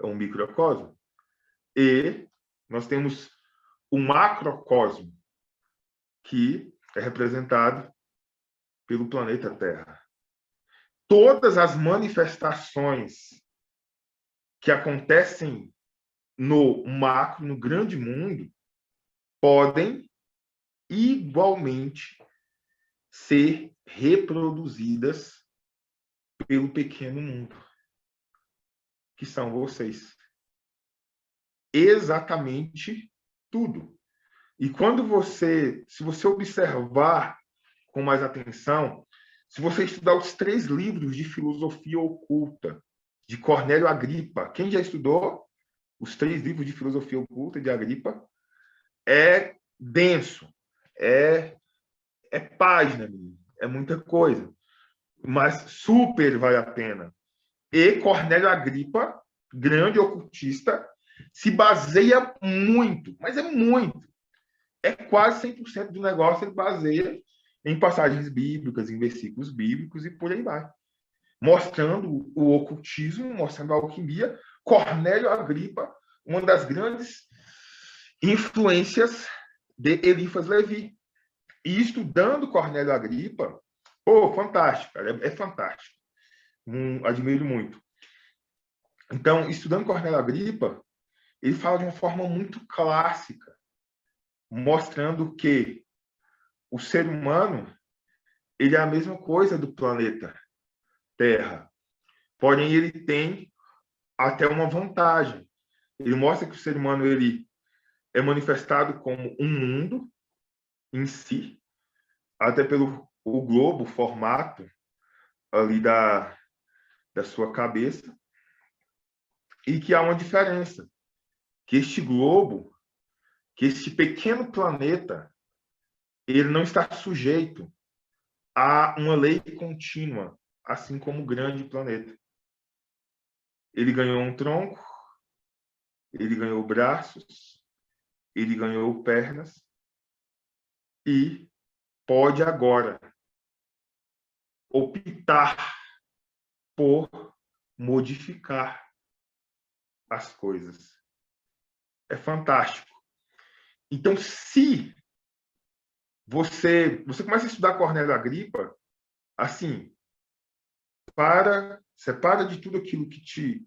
[SPEAKER 1] É um microcosmo. E nós temos o macrocosmo, que é representado pelo planeta Terra. Todas as manifestações que acontecem no macro, no grande mundo, podem igualmente ser reproduzidas pelo pequeno mundo, que são vocês. Exatamente tudo. E quando se você observar com mais atenção, se você estudar os 3 livros de filosofia oculta de Cornélio Agripa, quem já estudou os 3 livros de filosofia oculta de Agripa, é denso, é página, é muita coisa, mas super vale a pena. E Cornélio Agripa, grande ocultista, se baseia muito, mas é muito. É quase 100% do negócio ele baseia em passagens bíblicas, em versículos bíblicos e por aí vai. Mostrando o ocultismo, mostrando a alquimia. Cornélio Agripa, uma das grandes influências de Eliphas Levi. E estudando Cornélio Agripa, fantástico, cara, é fantástico. Admiro muito. Então, estudando Cornélio Agripa, ele fala de uma forma muito clássica, mostrando que o ser humano ele é a mesma coisa do planeta Terra. Porém, ele tem até uma vantagem. Ele mostra que o ser humano ele é manifestado como um mundo em si, até pelo o globo, o formato ali da sua cabeça, e que há uma diferença, que este globo, que este pequeno planeta, ele não está sujeito a uma lei contínua, assim como o grande planeta. Ele ganhou um tronco, ele ganhou braços, ele ganhou pernas e pode agora optar por modificar as coisas. É fantástico. Então, se você começa a estudar Cornélio Agripa, assim, separa de tudo aquilo que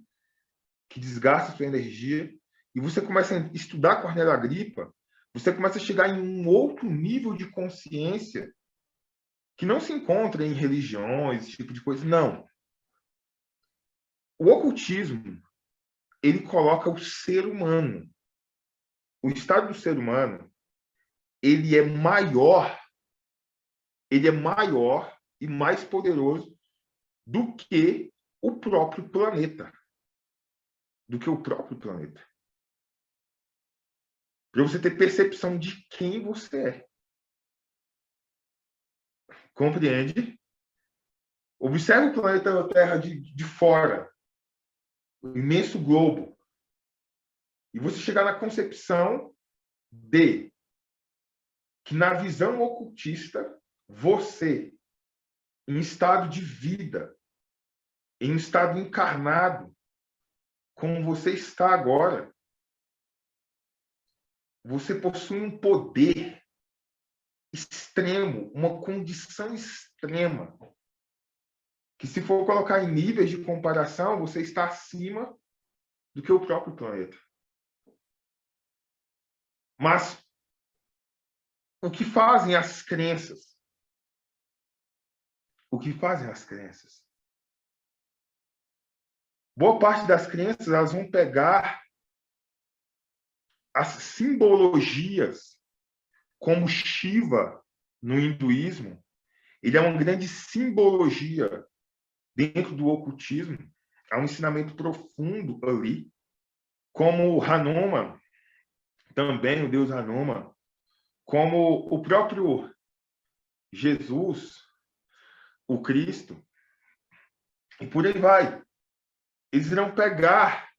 [SPEAKER 1] desgasta a sua energia, e você começa a estudar Cornélio Agripa, você começa a chegar em um outro nível de consciência que não se encontra em religiões, esse tipo de coisa. Não. O ocultismo, ele coloca o ser humano, o estado do ser humano, ele é maior e mais poderoso do que o próprio planeta. Para você ter percepção de quem você é. Compreende? Observe o planeta Terra de fora, o imenso globo, e você chegar na concepção de que, na visão ocultista, você, em estado de vida, em estado encarnado, como você está agora, você possui um poder extremo, uma condição extrema, que, se for colocar em níveis de comparação, você está acima do que o próprio planeta. Mas o que fazem as crenças? O que fazem as crenças? Boa parte das crenças, elas vão pegar as simbologias, como Shiva no hinduísmo. Ele é uma grande simbologia dentro do ocultismo. Há um ensinamento profundo ali. Como Hanuman, também o deus Hanuman, como o próprio Jesus, o Cristo, e por aí vai. Eles irão pegar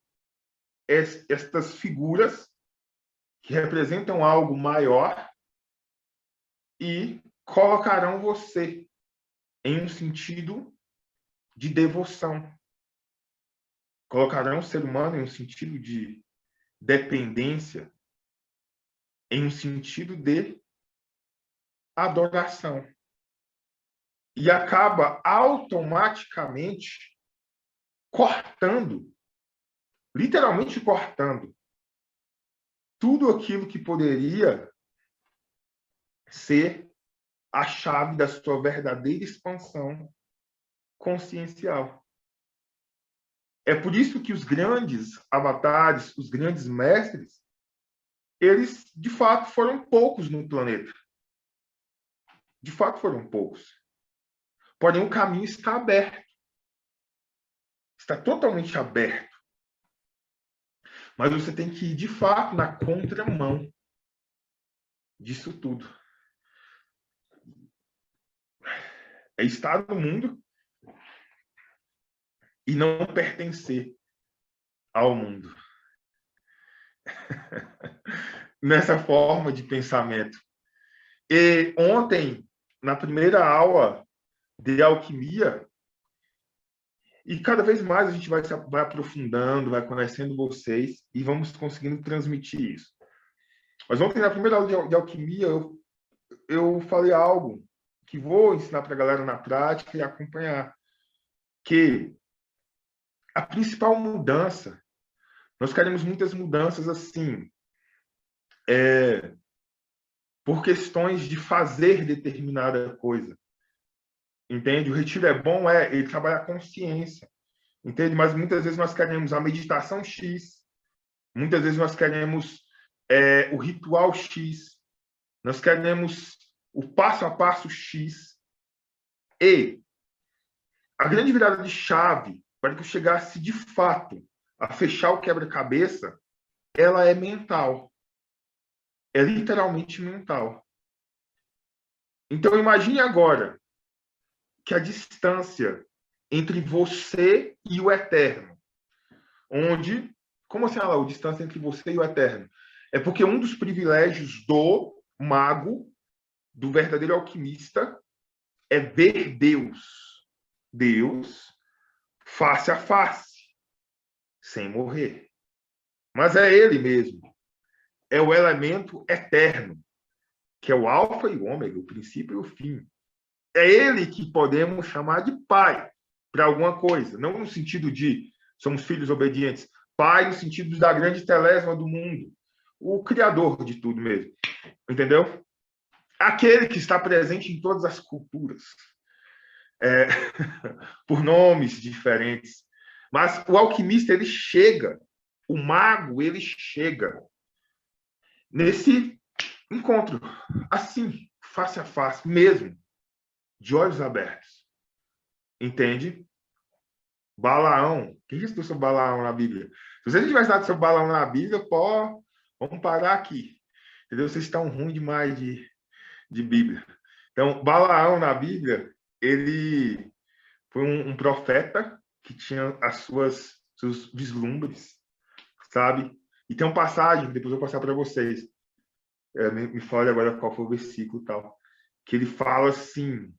[SPEAKER 1] estas figuras que representam algo maior e colocarão você em um sentido de devoção. Colocarão o ser humano em um sentido de dependência, em um sentido de adoração. E acaba automaticamente cortando, literalmente cortando, tudo aquilo que poderia ser a chave da sua verdadeira expansão consciencial. É por isso que os grandes avatares, os grandes mestres, eles, de fato, foram poucos no planeta. De fato, foram poucos. Porém, o caminho está aberto. Está totalmente aberto. Mas você tem que ir, de fato, na contramão disso tudo. É estar no mundo e não pertencer ao mundo. Nessa forma de pensamento. E ontem, na primeira aula de alquimia, e cada vez mais a gente vai aprofundando, vai conhecendo vocês e vamos conseguindo transmitir isso. Mas ontem, na primeira aula de alquimia, eu falei algo que vou ensinar para a galera na prática e acompanhar. Que a principal mudança, nós queremos muitas mudanças assim, por questões de fazer determinada coisa. Entende? O retiro é bom, ele trabalha a consciência. Entende? Mas muitas vezes nós queremos a meditação X, muitas vezes nós queremos o ritual X, nós queremos o passo a passo X. E a grande virada de chave para que eu chegasse de fato a fechar o quebra-cabeça, ela é mental. É literalmente mental. Então, imagine agora que a distância entre você e o eterno, onde, como assim, a distância entre você e o eterno? É porque um dos privilégios do mago, do verdadeiro alquimista, é ver Deus. Deus face a face, sem morrer. Mas é ele mesmo. É o elemento eterno, que é o alfa e o ômega, o princípio e o fim. É ele que podemos chamar de pai para alguma coisa, não no sentido de somos filhos obedientes, pai no sentido da grande telésima do mundo, o criador de tudo mesmo, entendeu? Aquele que está presente em todas as culturas, por nomes diferentes. Mas o alquimista, ele chega, o mago, ele chega nesse encontro, assim, face a face, mesmo, de olhos abertos. Entende? Balaão. Quem já estudou sobre Balaão na Bíblia? Se você não tivesse dado sobre Balaão na Bíblia, pô, vamos parar aqui. Entendeu? Vocês estão ruins demais de Bíblia. Então, Balaão na Bíblia, ele foi um profeta que tinha seus vislumbres, sabe? E tem uma passagem, depois eu vou passar para vocês. Me fale agora qual foi o versículo e tal. Que ele fala assim,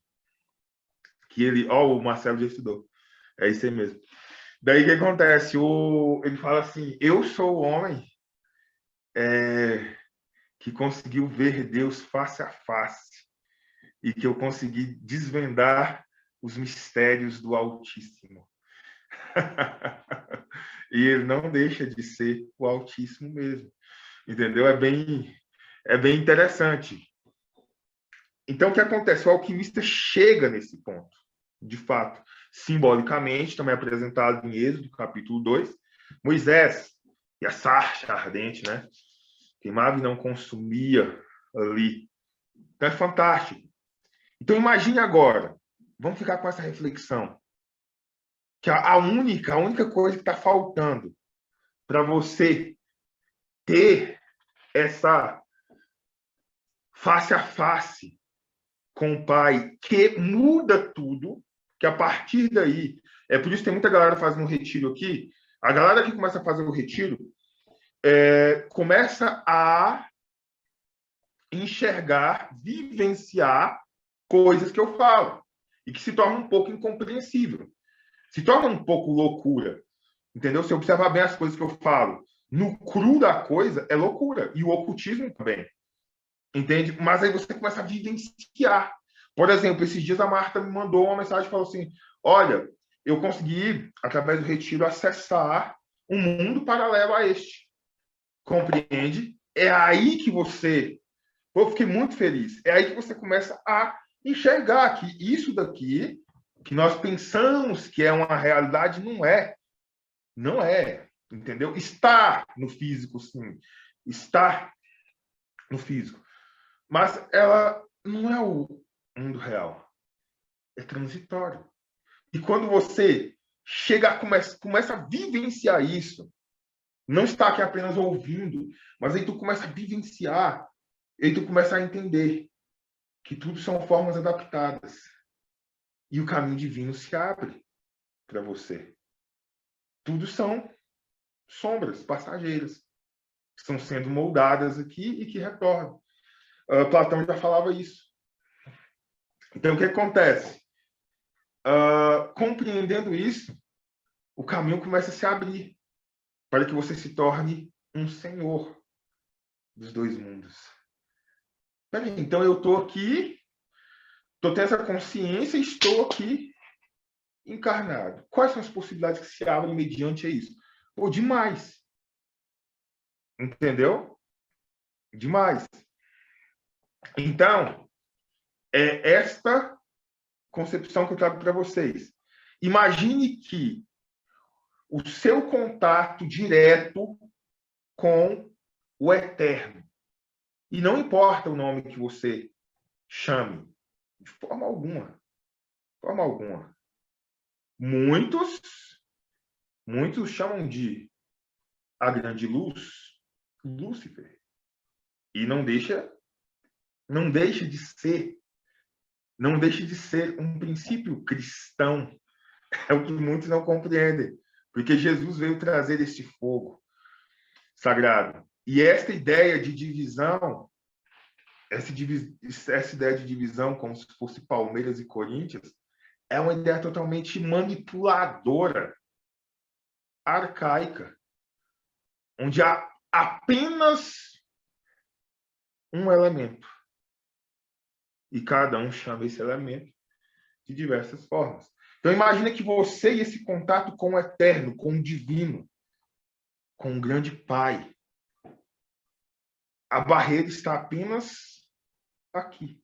[SPEAKER 1] que ele... Ó, o Marcelo já estudou. É isso aí mesmo. Daí o que acontece? Ele fala assim, eu sou o homem que conseguiu ver Deus face a face e que eu consegui desvendar os mistérios do Altíssimo. E ele não deixa de ser o Altíssimo mesmo. Entendeu? É bem interessante. Então, o que acontece? O alquimista chega nesse ponto, de fato. Simbolicamente, também apresentado em Êxodo, capítulo 2, Moisés e a sarça ardente, né? Queimava e não consumia ali. Então, é fantástico. Então, imagine agora, vamos ficar com essa reflexão, que a única coisa que está faltando para você ter essa face a face com o Pai, que muda tudo, que a partir daí, por isso que tem muita galera fazendo um retiro aqui, a galera que começa a fazer o retiro começa a enxergar, vivenciar coisas que eu falo, e que se torna um pouco incompreensível, se torna um pouco loucura, entendeu? Se observar bem as coisas que eu falo, no cru da coisa é loucura, e o ocultismo também, entende? Mas aí você começa a vivenciar. Por exemplo, esses dias a Marta me mandou uma mensagem e falou assim, olha, eu consegui, através do retiro, acessar um mundo paralelo a este. Compreende? É aí que você... Eu fiquei muito feliz. É aí que você começa a enxergar que isso daqui, que nós pensamos que é uma realidade, não é. Não é. Entendeu? Está no físico, sim. Está no físico. Mas ela não é o mundo real. É transitório. E quando você chega, começa a vivenciar isso, não está aqui apenas ouvindo, mas aí tu começa a vivenciar, e aí tu começa a entender que tudo são formas adaptadas. E o caminho divino se abre para você. Tudo são sombras passageiras, que estão sendo moldadas aqui e que retornam. Platão já falava isso. Então, o que acontece? Compreendendo isso, o caminho começa a se abrir para que você se torne um senhor dos dois mundos. Peraí, então eu estou aqui, estou tendo essa consciência e estou aqui encarnado. Quais são as possibilidades que se abrem mediante isso? Pô, demais. Entendeu? Demais. Então, é esta concepção que eu trago para vocês. Imagine que o seu contato direto com o eterno, e não importa o nome que você chame, de forma alguma. De forma alguma. Muitos chamam de a grande luz, Lúcifer. E não deixa de ser um princípio cristão. É o que muitos não compreendem. Porque Jesus veio trazer este fogo sagrado. E esta ideia de divisão, essa ideia de divisão como se fosse Palmeiras e Corinthians, é uma ideia totalmente manipuladora, arcaica, onde há apenas um elemento. E cada um chama esse elemento de diversas formas. Então, imagina que você e esse contato com o eterno, com o divino, com o grande Pai, a barreira está apenas aqui.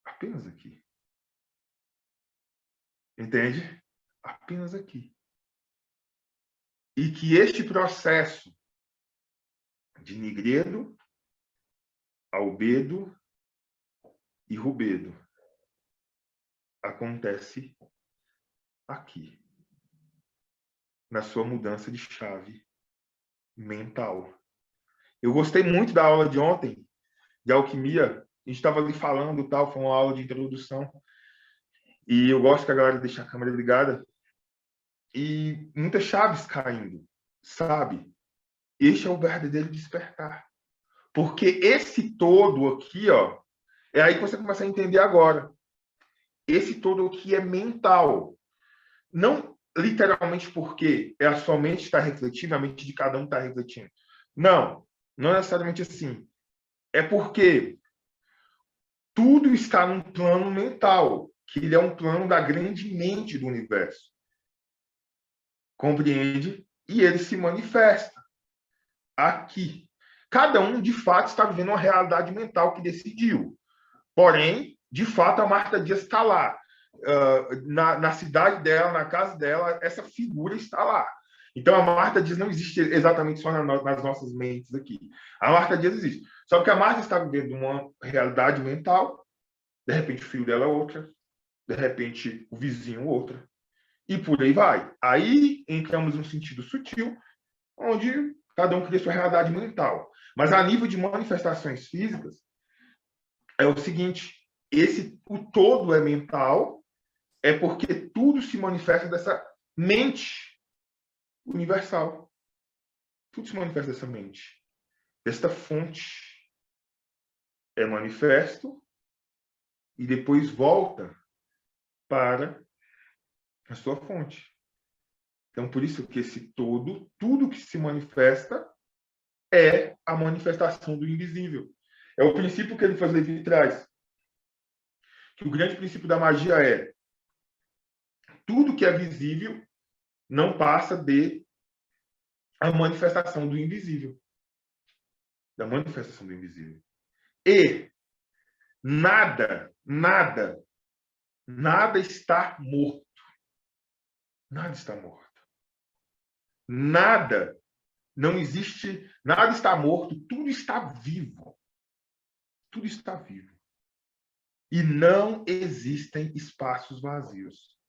[SPEAKER 1] Apenas aqui. Entende? Apenas aqui. E que este processo de Nigredo, Albedo e Rubedo acontece aqui, na sua mudança de chave mental. Eu gostei muito da aula de ontem, de alquimia. A gente estava ali falando e tal, foi uma aula de introdução. E eu gosto que a galera deixe a câmera ligada. E muitas chaves caindo, sabe? Este é o verdadeiro despertar. Porque esse todo aqui, ó, é aí que você começa a entender agora. Esse todo aqui é mental. Não literalmente porque a sua mente está refletindo, a mente de cada um está refletindo. Não, não necessariamente assim. É porque tudo está num plano mental, que ele é um plano da grande mente do universo. Compreende? E ele se manifesta aqui. Cada um, de fato, está vivendo uma realidade mental que decidiu. Porém, de fato, a Marta Dias está lá. Na cidade dela, na casa dela, essa figura está lá. Então, a Marta Dias não existe exatamente só nas nossas mentes aqui. A Marta Dias existe. Só que a Marta está vivendo uma realidade mental, de repente o filho dela é outra, de repente o vizinho outra, e por aí vai. Aí entramos num sentido sutil, onde cada um cria sua realidade mental. Mas a nível de manifestações físicas, é o seguinte, o todo é mental, é porque tudo se manifesta dessa mente universal. Tudo se manifesta dessa mente, desta fonte. É manifesto e depois volta para a sua fonte. Então, por isso que esse todo, tudo que se manifesta é a manifestação do invisível. É o princípio que ele faz Levi traz. Que o grande princípio da magia é tudo que é visível não passa de a manifestação do invisível. Da manifestação do invisível. E nada está morto. Nada está morto. Nada não existe, nada está morto, tudo está vivo. Tudo está vivo. E não existem espaços vazios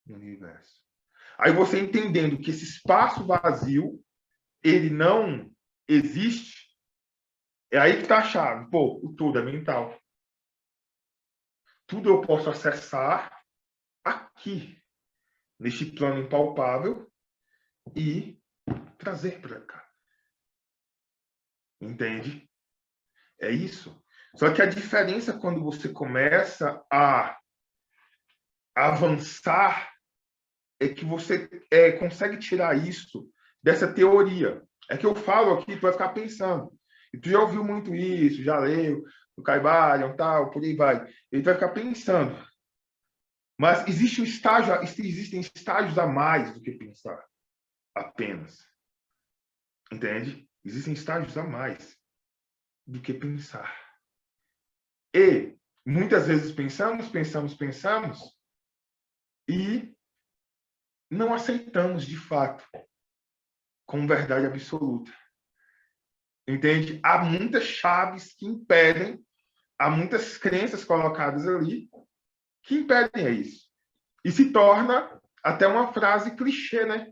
[SPEAKER 1] no universo. Aí você entendendo que esse espaço vazio, ele não existe, é aí que está a chave. Pô, o tudo é mental. Tudo eu posso acessar aqui, neste plano impalpável, e trazer para cá. Entende? É isso. Só que a diferença quando você começa a avançar é que você consegue tirar isso dessa teoria. É que eu falo aqui, tu vai ficar pensando. E tu já ouviu muito isso, já leu, o Caibalion, tal, por aí vai. Ele vai ficar pensando. Mas existem estágios a mais do que pensar. Apenas. Entende? Existem estágios a mais do que pensar. E muitas vezes pensamos e não aceitamos de fato como verdade absoluta. Entende? Há muitas chaves que impedem, há muitas crenças colocadas ali que impedem isso. E se torna até uma frase clichê, né?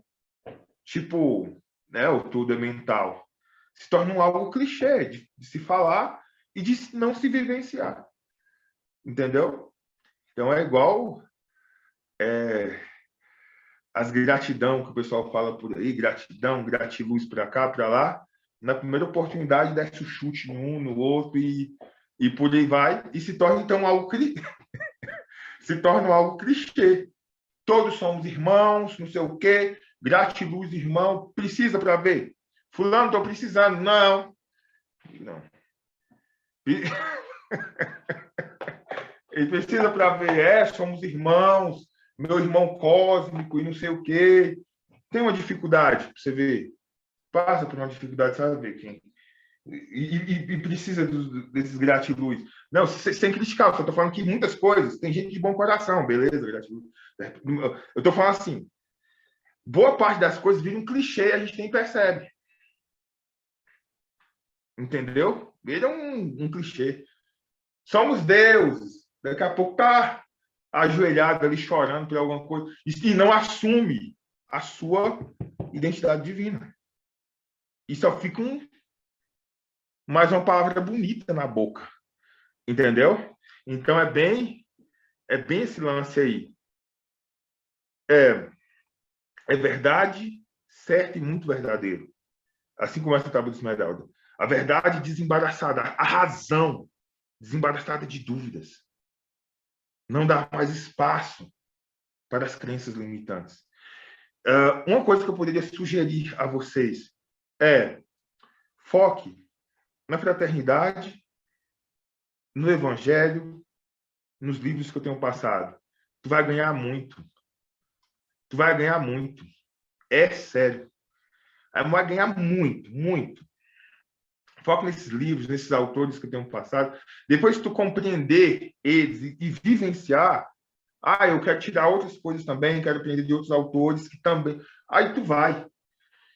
[SPEAKER 1] Tipo, né, o tudo é mental. Se torna algo clichê de se falar e de não se vivenciar. Entendeu? Então é igual as gratidão que o pessoal fala por aí, gratidão, gratiluz para cá, para lá. Na primeira oportunidade, desce o chute no outro e por aí vai. E se torna, então, algo se torna algo clichê. Todos somos irmãos, não sei o quê, gratiluz, irmão, precisa para ver. Fulano, estou precisando. Não. Não. Ele precisa para ver, somos irmãos, meu irmão cósmico e não sei o quê. Tem uma dificuldade, para você ver. Passa por uma dificuldade, sabe ver quem. E precisa desses gratiluz. Não, sem criticar, eu só estou falando que muitas coisas, tem gente de bom coração, beleza, gratiluz. Eu estou falando assim, boa parte das coisas vira um clichê e a gente nem percebe. Entendeu? Vira um clichê. Somos deuses. Daqui a pouco tá ajoelhado ali chorando por alguma coisa e não assume a sua identidade divina. E só fica mais uma palavra bonita na boca. Entendeu? Então é bem esse lance aí. É verdade, certo e muito verdadeiro. Assim como essa tábua de esmeralda. A verdade desembaraçada, a razão desembaraçada de dúvidas. Não dá mais espaço para as crenças limitantes. Uma coisa que eu poderia sugerir a vocês é foque na fraternidade, no evangelho, nos livros que eu tenho passado. Tu vai ganhar muito. Tu vai ganhar muito. É sério. Vai ganhar muito, muito. Foca nesses livros, nesses autores que eu tenho passado. Depois tu compreender eles e vivenciar, eu quero tirar outras coisas também, quero aprender de outros autores que também. Aí tu vai.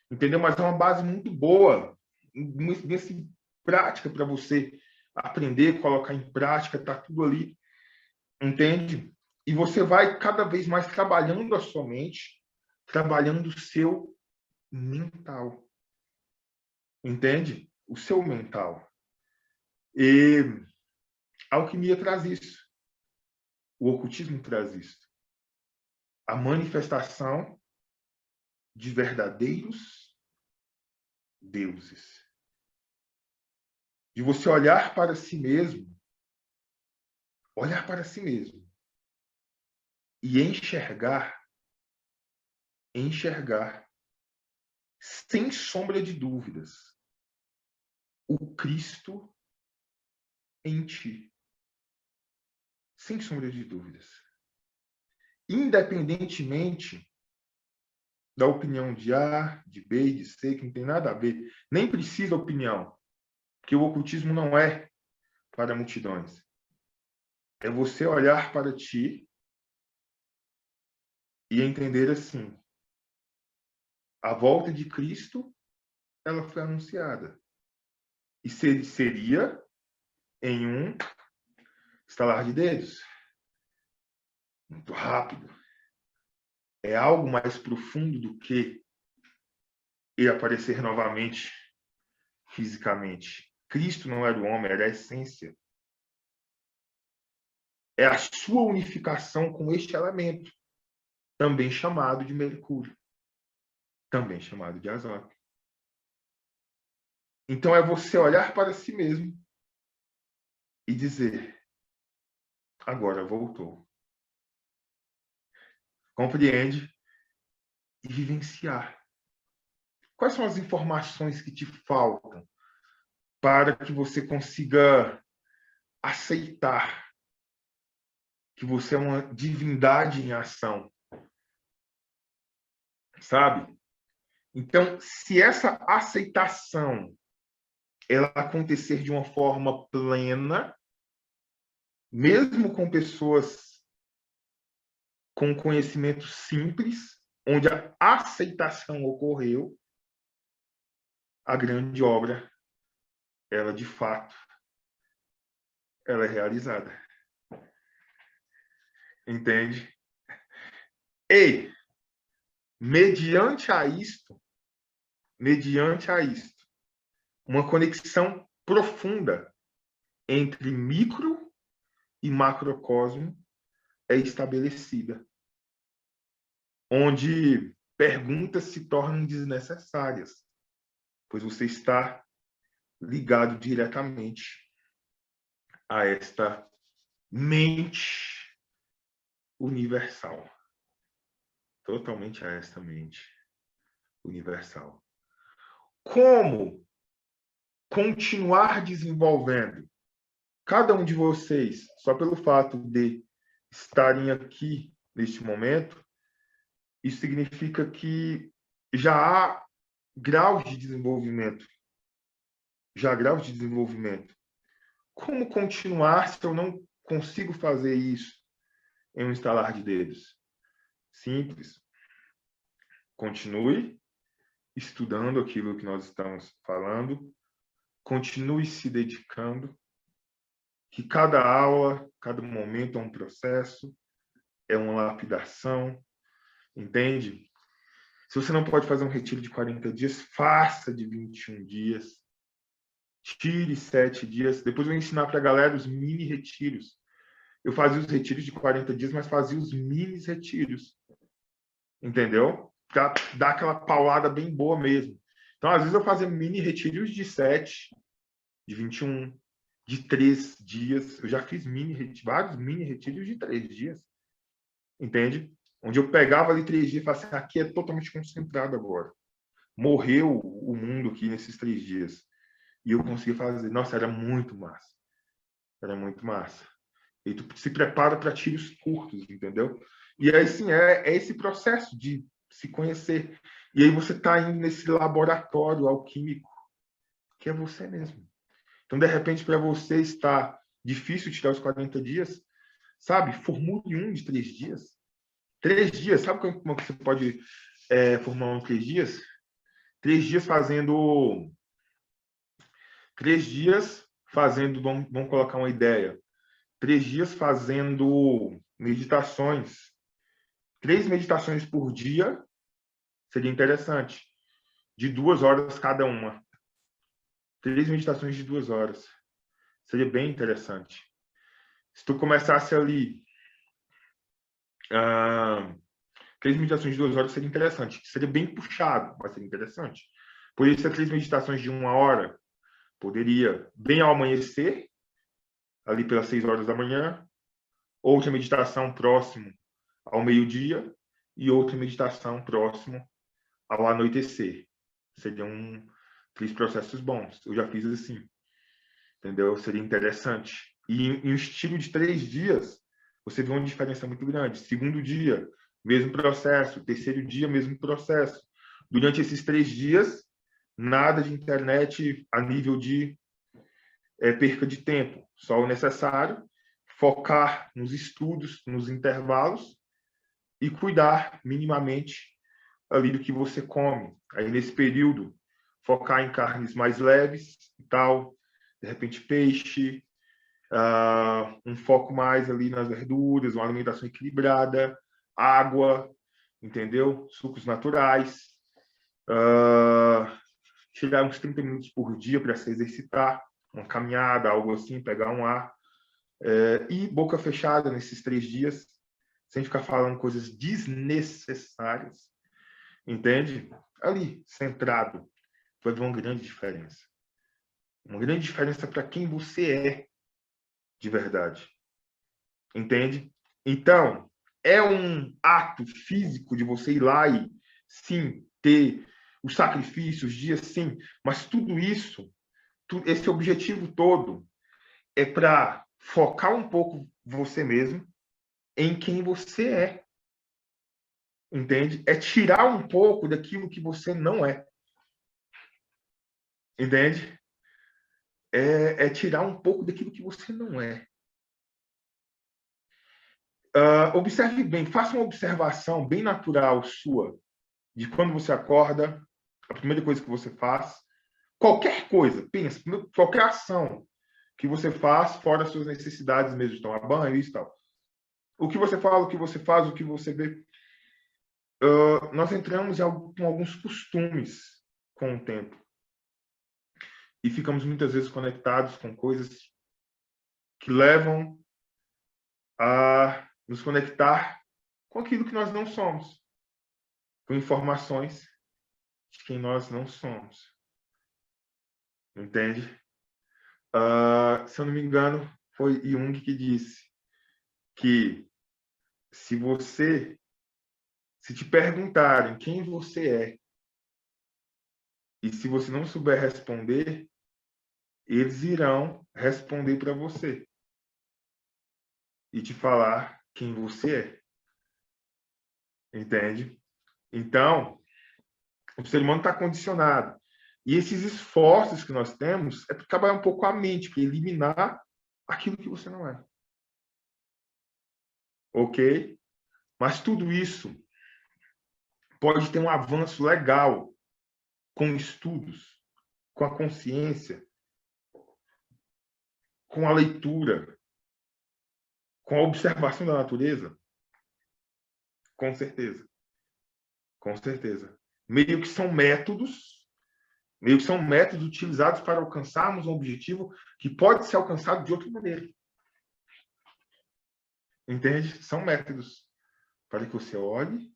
[SPEAKER 1] Entendeu? Mas é uma base muito boa, nesse prática para você aprender, colocar em prática, tá tudo ali. Entende? E você vai cada vez mais trabalhando a sua mente, trabalhando o seu mental. Entende? O seu mental. E a alquimia traz isso. O ocultismo traz isso. A manifestação de verdadeiros deuses. De você olhar para si mesmo, e enxergar, sem sombra de dúvidas, o Cristo em ti. Sem sombra de dúvidas. Independentemente da opinião de A, de B e de C, que não tem nada a ver. Nem precisa opinião, porque o ocultismo não é para multidões. É você olhar para ti e entender assim: a volta de Cristo, ela foi anunciada. E seria em um estalar de dedos. Muito rápido. É algo mais profundo do que ele aparecer novamente fisicamente. Cristo não era o homem, era a essência. É a sua unificação com este elemento, também chamado de Mercúrio, também chamado de azoto. Então é você olhar para si mesmo e dizer: agora voltou. Compreende e vivenciar. Quais são as informações que te faltam para que você consiga aceitar que você é uma divindade em ação? Sabe? Então, se essa aceitação ela acontecer de uma forma plena, mesmo com pessoas com conhecimento simples, onde a aceitação ocorreu, a grande obra, ela de fato, ela é realizada. Entende? E, mediante a isto, uma conexão profunda entre micro e macrocosmo é estabelecida, onde perguntas se tornam desnecessárias, pois você está ligado diretamente a esta mente universal. Totalmente honestamente, universal. Como continuar desenvolvendo? Cada um de vocês, só pelo fato de estarem aqui neste momento, isso significa que já há graus de desenvolvimento. Já há graus de desenvolvimento. Como continuar se eu não consigo fazer isso em um estalar de dedos? Simples. Continue estudando aquilo que nós estamos falando, continue se dedicando, que cada aula, cada momento é um processo, é uma lapidação, entende? Se você não pode fazer um retiro de 40 dias, faça de 21 dias, tire 7 dias. Depois eu vou ensinar para a galera os mini retiros. Eu fazia os retiros de 40 dias, mas fazia os mini retiros, entendeu? Para dar aquela paulada bem boa mesmo. Então, às vezes, eu fazia mini retiros de 7, de 21, de 3 dias. Eu já fiz vários mini retiros de 3 dias. Entende? Onde eu pegava ali 3 dias e falava assim, aqui é totalmente concentrado agora. Morreu o mundo aqui nesses 3 dias. E eu consegui fazer. Nossa, era muito massa. Era muito massa. E tu se prepara para tiros curtos, entendeu? E aí, sim, é esse processo de se conhecer. E aí você está indo nesse laboratório alquímico, que é você mesmo. Então, de repente, para você está difícil tirar os 40 dias, sabe? Formule um de 3 dias. 3 dias, sabe como você pode formar um de 3 dias? 3 dias fazendo... 3 dias fazendo, vamos colocar uma ideia. 3 dias fazendo meditações. 3 meditações por dia seria interessante. De 2 horas cada uma. 3 meditações de 2 horas. Seria bem interessante. Se tu começasse ali... 3 meditações de 2 horas seria interessante. Seria bem puxado, mas seria interessante. Poderia ser 3 meditações de 1 hora. Poderia, bem ao amanhecer, ali pelas 6 horas da manhã. Outra meditação próximo ao meio-dia. E outra meditação próximo ao anoitecer. Seriam 3 processos bons. Eu já fiz assim. Entendeu? Seria interessante. E em um estilo de 3 dias, você vê uma diferença muito grande. Segundo dia, mesmo processo. Terceiro dia, mesmo processo. Durante esses 3 dias, nada de internet a nível de perca de tempo. Só o necessário, focar nos estudos, nos intervalos e cuidar minimamente ali do que você come. Aí, nesse período, focar em carnes mais leves e tal, de repente peixe, um foco mais ali nas verduras, uma alimentação equilibrada, água, entendeu? Sucos naturais, tirar uns 30 minutos por dia para se exercitar, uma caminhada, algo assim, pegar um ar, e boca fechada nesses 3 dias, sem ficar falando coisas desnecessárias, entende? Ali, centrado, vai ver uma grande diferença. Uma grande diferença para quem você é de verdade. Entende? Então, é um ato físico de você ir lá e, sim, ter os sacrifícios, os dias, sim, mas tudo isso, esse objetivo todo é para focar um pouco você mesmo em quem você é. Entende? É tirar um pouco daquilo que você não é. Entende? É tirar um pouco daquilo que você não é. Observe bem, faça uma observação bem natural sua de quando você acorda, a primeira coisa que você faz, qualquer coisa, pensa, qualquer ação que você faz fora as suas necessidades mesmo de tomar banho e tal. O que você fala, o que você faz, o que você vê. Nós entramos com alguns costumes com o tempo e ficamos muitas vezes conectados com coisas que levam a nos conectar com aquilo que nós não somos, com informações de quem nós não somos. Entende? Se eu não me engano, foi Jung que disse que se te perguntarem quem você é, e se você não souber responder, eles irão responder para você e te falar quem você é. Entende? Então, o ser humano está condicionado. E esses esforços que nós temos é para trabalhar um pouco a mente, para eliminar aquilo que você não é. Ok? Mas tudo isso pode ter um avanço legal com estudos, com a consciência, com a leitura, com a observação da natureza. Com certeza. Com certeza. Meio que são métodos utilizados para alcançarmos um objetivo que pode ser alcançado de outra maneira. Entende? São métodos para que você olhe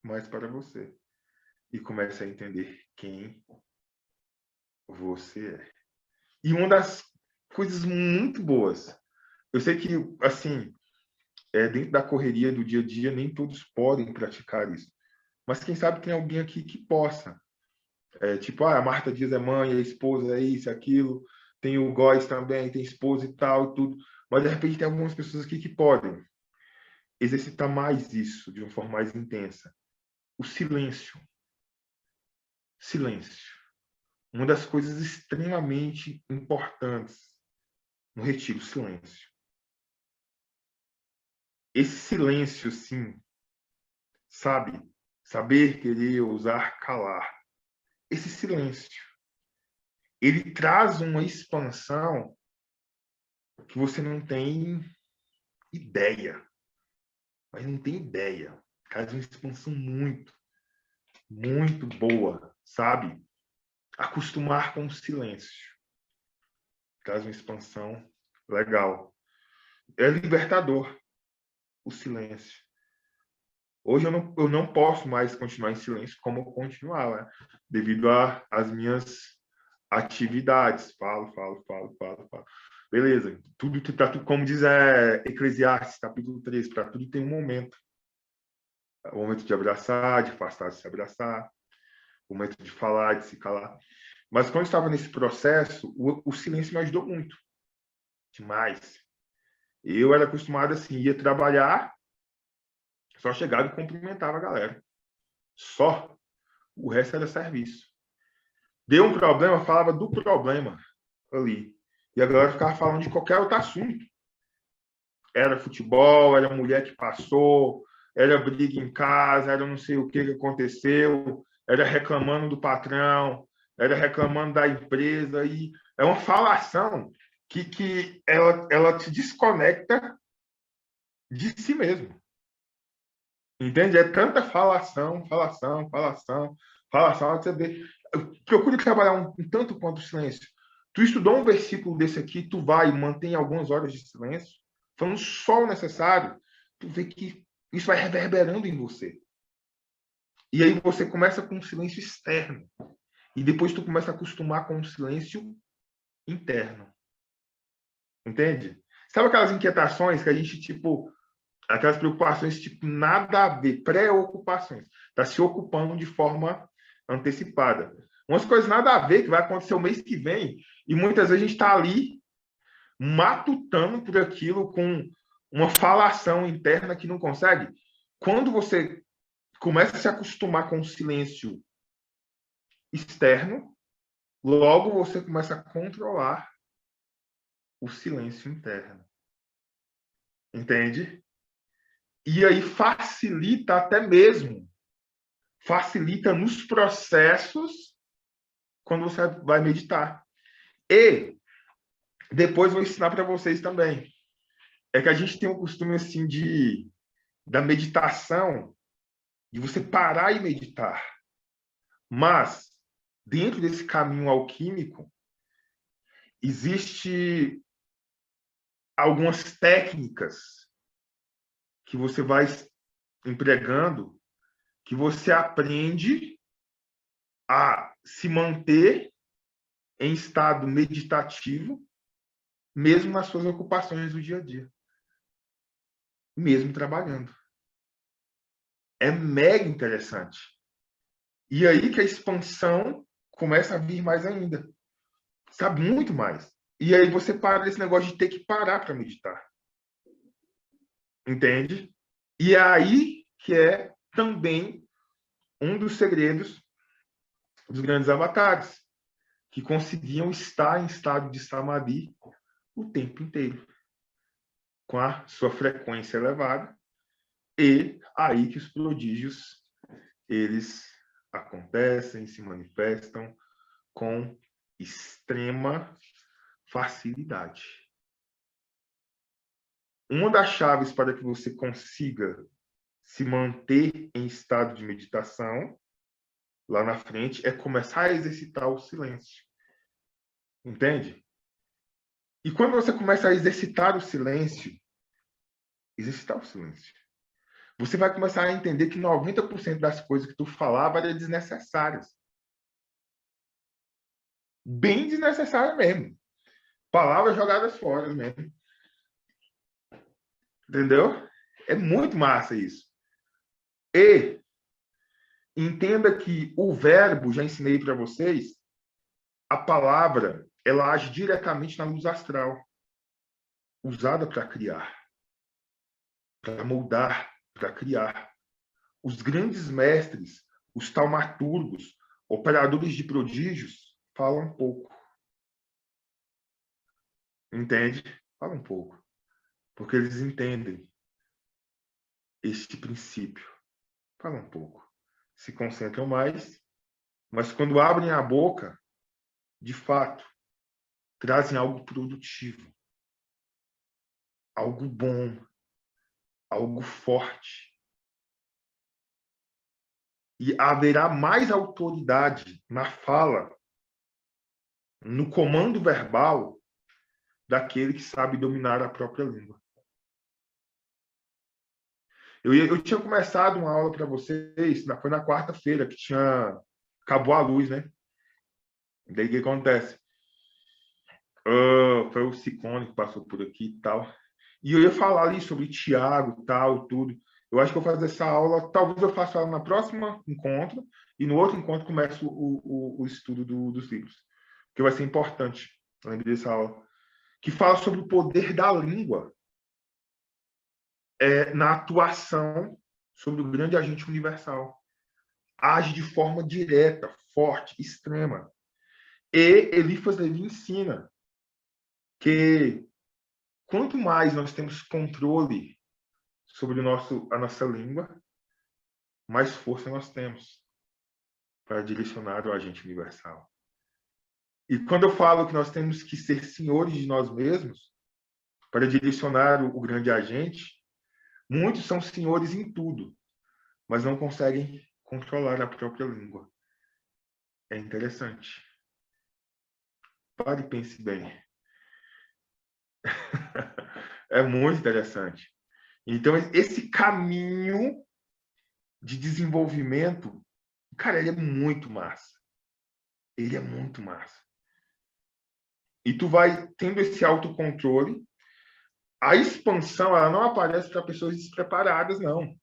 [SPEAKER 1] mais para você e comece a entender quem você é. E uma das coisas muito boas, eu sei que, assim, dentro da correria do dia a dia, nem todos podem praticar isso. Mas quem sabe tem alguém aqui que possa. Tipo, a Marta Dias é mãe, a esposa é isso, aquilo. Tem o Góes também, tem esposa e tal, e tudo. Mas, de repente, tem algumas pessoas aqui que podem exercitar mais isso, de uma forma mais intensa. O silêncio. Silêncio. Uma das coisas extremamente importantes no retiro, silêncio. Esse silêncio, sim, sabe? Saber, querer, ousar, calar. Esse silêncio, ele traz uma expansão que você não tem ideia. Mas não tem ideia. Traz uma expansão muito, muito boa, sabe? Acostumar com o silêncio. Traz uma expansão legal. É libertador o silêncio. Hoje eu não posso mais continuar em silêncio como eu continuava, né? Devido às minhas atividades. Falo. Beleza. Tudo, como diz Eclesiastes, capítulo 3, para tudo tem um momento. O momento de abraçar, de afastar, de se abraçar. O momento de falar, de se calar. Mas quando eu estava nesse processo, o silêncio me ajudou muito. Demais. Eu era acostumado assim, ia trabalhar, só chegava e cumprimentava a galera. Só. O resto era serviço. Deu um problema, falava do problema ali. E a galera ficava falando de qualquer outro assunto. Era futebol, era mulher que passou, era briga em casa, era não sei o que aconteceu, era reclamando do patrão, era reclamando da empresa. E é uma falação que ela te desconecta de si mesmo. Entende? É tanta falação. Você vê. Procure trabalhar um tanto quanto o silêncio. Tu estudou um versículo desse aqui, tu vai e mantém algumas horas de silêncio, falando só o necessário, tu vê que isso vai reverberando em você. E aí você começa com um silêncio externo. E depois tu começa a acostumar com um silêncio interno. Entende? Sabe aquelas inquietações que a gente, tipo, aquelas preocupações, tipo, nada a ver, preocupações. Está se ocupando de forma antecipada. Umas coisas nada a ver, que vai acontecer o mês que vem, e muitas vezes a gente está ali matutando por aquilo com uma falação interna que não consegue. Quando você começa a se acostumar com o silêncio externo, logo você começa a controlar o silêncio interno. Entende? E aí facilita até mesmo, facilita nos processos quando você vai meditar. E depois vou ensinar para vocês também. É que a gente tem um costume assim da meditação, de você parar e meditar. Mas dentro desse caminho alquímico existe algumas técnicas que você vai empregando, que você aprende a se manter em estado meditativo, mesmo nas suas ocupações do dia a dia. Mesmo trabalhando. É mega interessante. E aí que a expansão começa a vir mais ainda. Sabe? Muito mais. E aí você para desse negócio de ter que parar para meditar. Entende? E é aí que é também um dos segredos dos grandes avatares, que conseguiam estar em estado de samadhi o tempo inteiro, com a sua frequência elevada, e aí que os prodígios eles acontecem, se manifestam com extrema facilidade. Uma das chaves para que você consiga se manter em estado de meditação lá na frente é começar a exercitar o silêncio. Entende? E quando você começa a exercitar o silêncio, você vai começar a entender que 90% das coisas que tu falava eram desnecessárias. Bem desnecessárias mesmo. Palavras jogadas fora mesmo. Entendeu? É muito massa isso. E entenda que o verbo, já ensinei para vocês, a palavra, ela age diretamente na luz astral, usada para criar, para moldar, para criar. Os grandes mestres, os taumaturgos, operadores de prodígios, falam pouco. Entende? Falam pouco. Porque eles entendem este princípio. Falam pouco. Se concentram mais, mas quando abrem a boca, de fato, trazem algo produtivo, algo bom, algo forte. E haverá mais autoridade na fala, no comando verbal, daquele que sabe dominar a própria língua. Eu tinha começado uma aula para vocês, foi na quarta-feira, que acabou a luz, né? Daí o que acontece? Foi o Ciclone que passou por aqui e tal. E eu ia falar ali sobre Tiago, tal, tudo. Eu acho que eu vou fazer essa aula, talvez eu faça ela na próxima encontro, e no outro encontro começo o estudo dos livros. Que vai ser importante, lembre dessa aula. Que fala sobre o poder da língua na atuação sobre o grande agente universal. Age de forma direta, forte, extrema. E Eliphas Levi ensina que quanto mais nós temos controle sobre a nossa língua, mais força nós temos para direcionar o agente universal. E quando eu falo que nós temos que ser senhores de nós mesmos para direcionar o grande agente, muitos são senhores em tudo, mas não conseguem controlar a própria língua. É interessante. Pare e pense bem. É muito interessante. Então, esse caminho de desenvolvimento, cara, ele é muito massa. Ele é muito massa. E tu vai tendo esse autocontrole. A expansão, ela não aparece para pessoas despreparadas, não.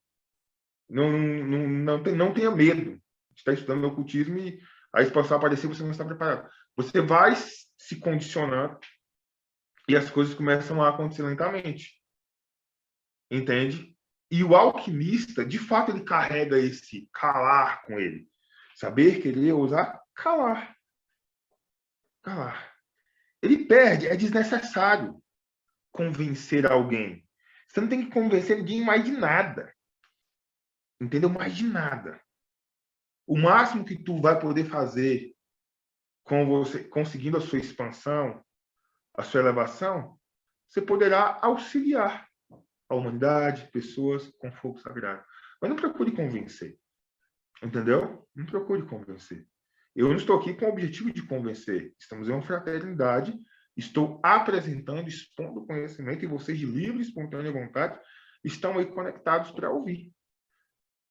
[SPEAKER 1] Não tenha medo de estar estudando ocultismo e a expansão aparecer, você não está preparado. Você vai se condicionando e as coisas começam a acontecer lentamente. Entende? E o alquimista, de fato, ele carrega esse calar com ele. Saber, querer, usar, calar. Calar. Ele perde, é desnecessário convencer alguém. Você não tem que convencer ninguém mais de nada. Entendeu? Mais de nada. O máximo que tu vai poder fazer com você, conseguindo a sua expansão, a sua elevação, você poderá auxiliar a humanidade, pessoas com fogo sagrado. Mas não procure convencer. Entendeu? Não procure convencer. Eu não estou aqui com o objetivo de convencer. Estamos em uma fraternidade. Estou apresentando, expondo conhecimento e vocês, de livre e espontânea vontade, estão aí conectados para ouvir.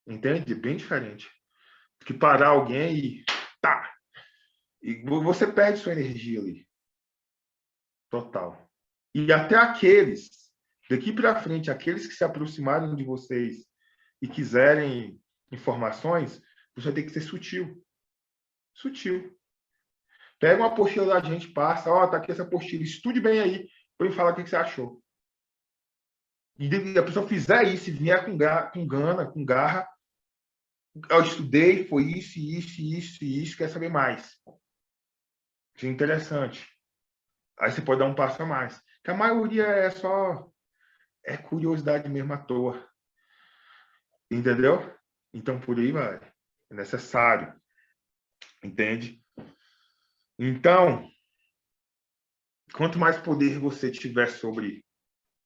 [SPEAKER 1] Entende? Bem diferente. Que parar alguém e tá. E você perde sua energia ali. Total. E até aqueles, daqui para frente, aqueles que se aproximarem de vocês e quiserem informações, você vai ter que ser sutil. Sutil. Pega uma apostila da gente, passa, ó, tá aqui essa apostila, estude bem aí, para me falar o que você achou. E a pessoa fizer isso e vier com gana, com garra, eu estudei, foi isso, quer saber mais. Isso é interessante. Aí você pode dar um passo a mais. Que a maioria é curiosidade mesmo à toa. Entendeu? Então, por aí vai. É necessário. Entende? Então, quanto mais poder você tiver sobre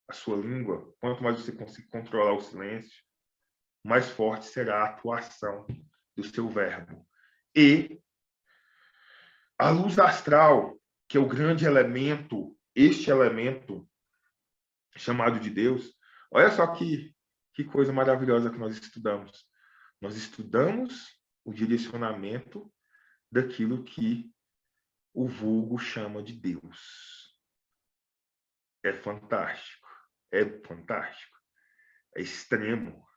[SPEAKER 1] a sua língua, quanto mais você conseguir controlar o silêncio, mais forte será a atuação do seu verbo. E a luz astral, que é o grande elemento, este elemento chamado de Deus, olha só que coisa maravilhosa que nós estudamos. Nós estudamos o direcionamento daquilo que o vulgo chama de Deus. É fantástico. É fantástico. É extremo.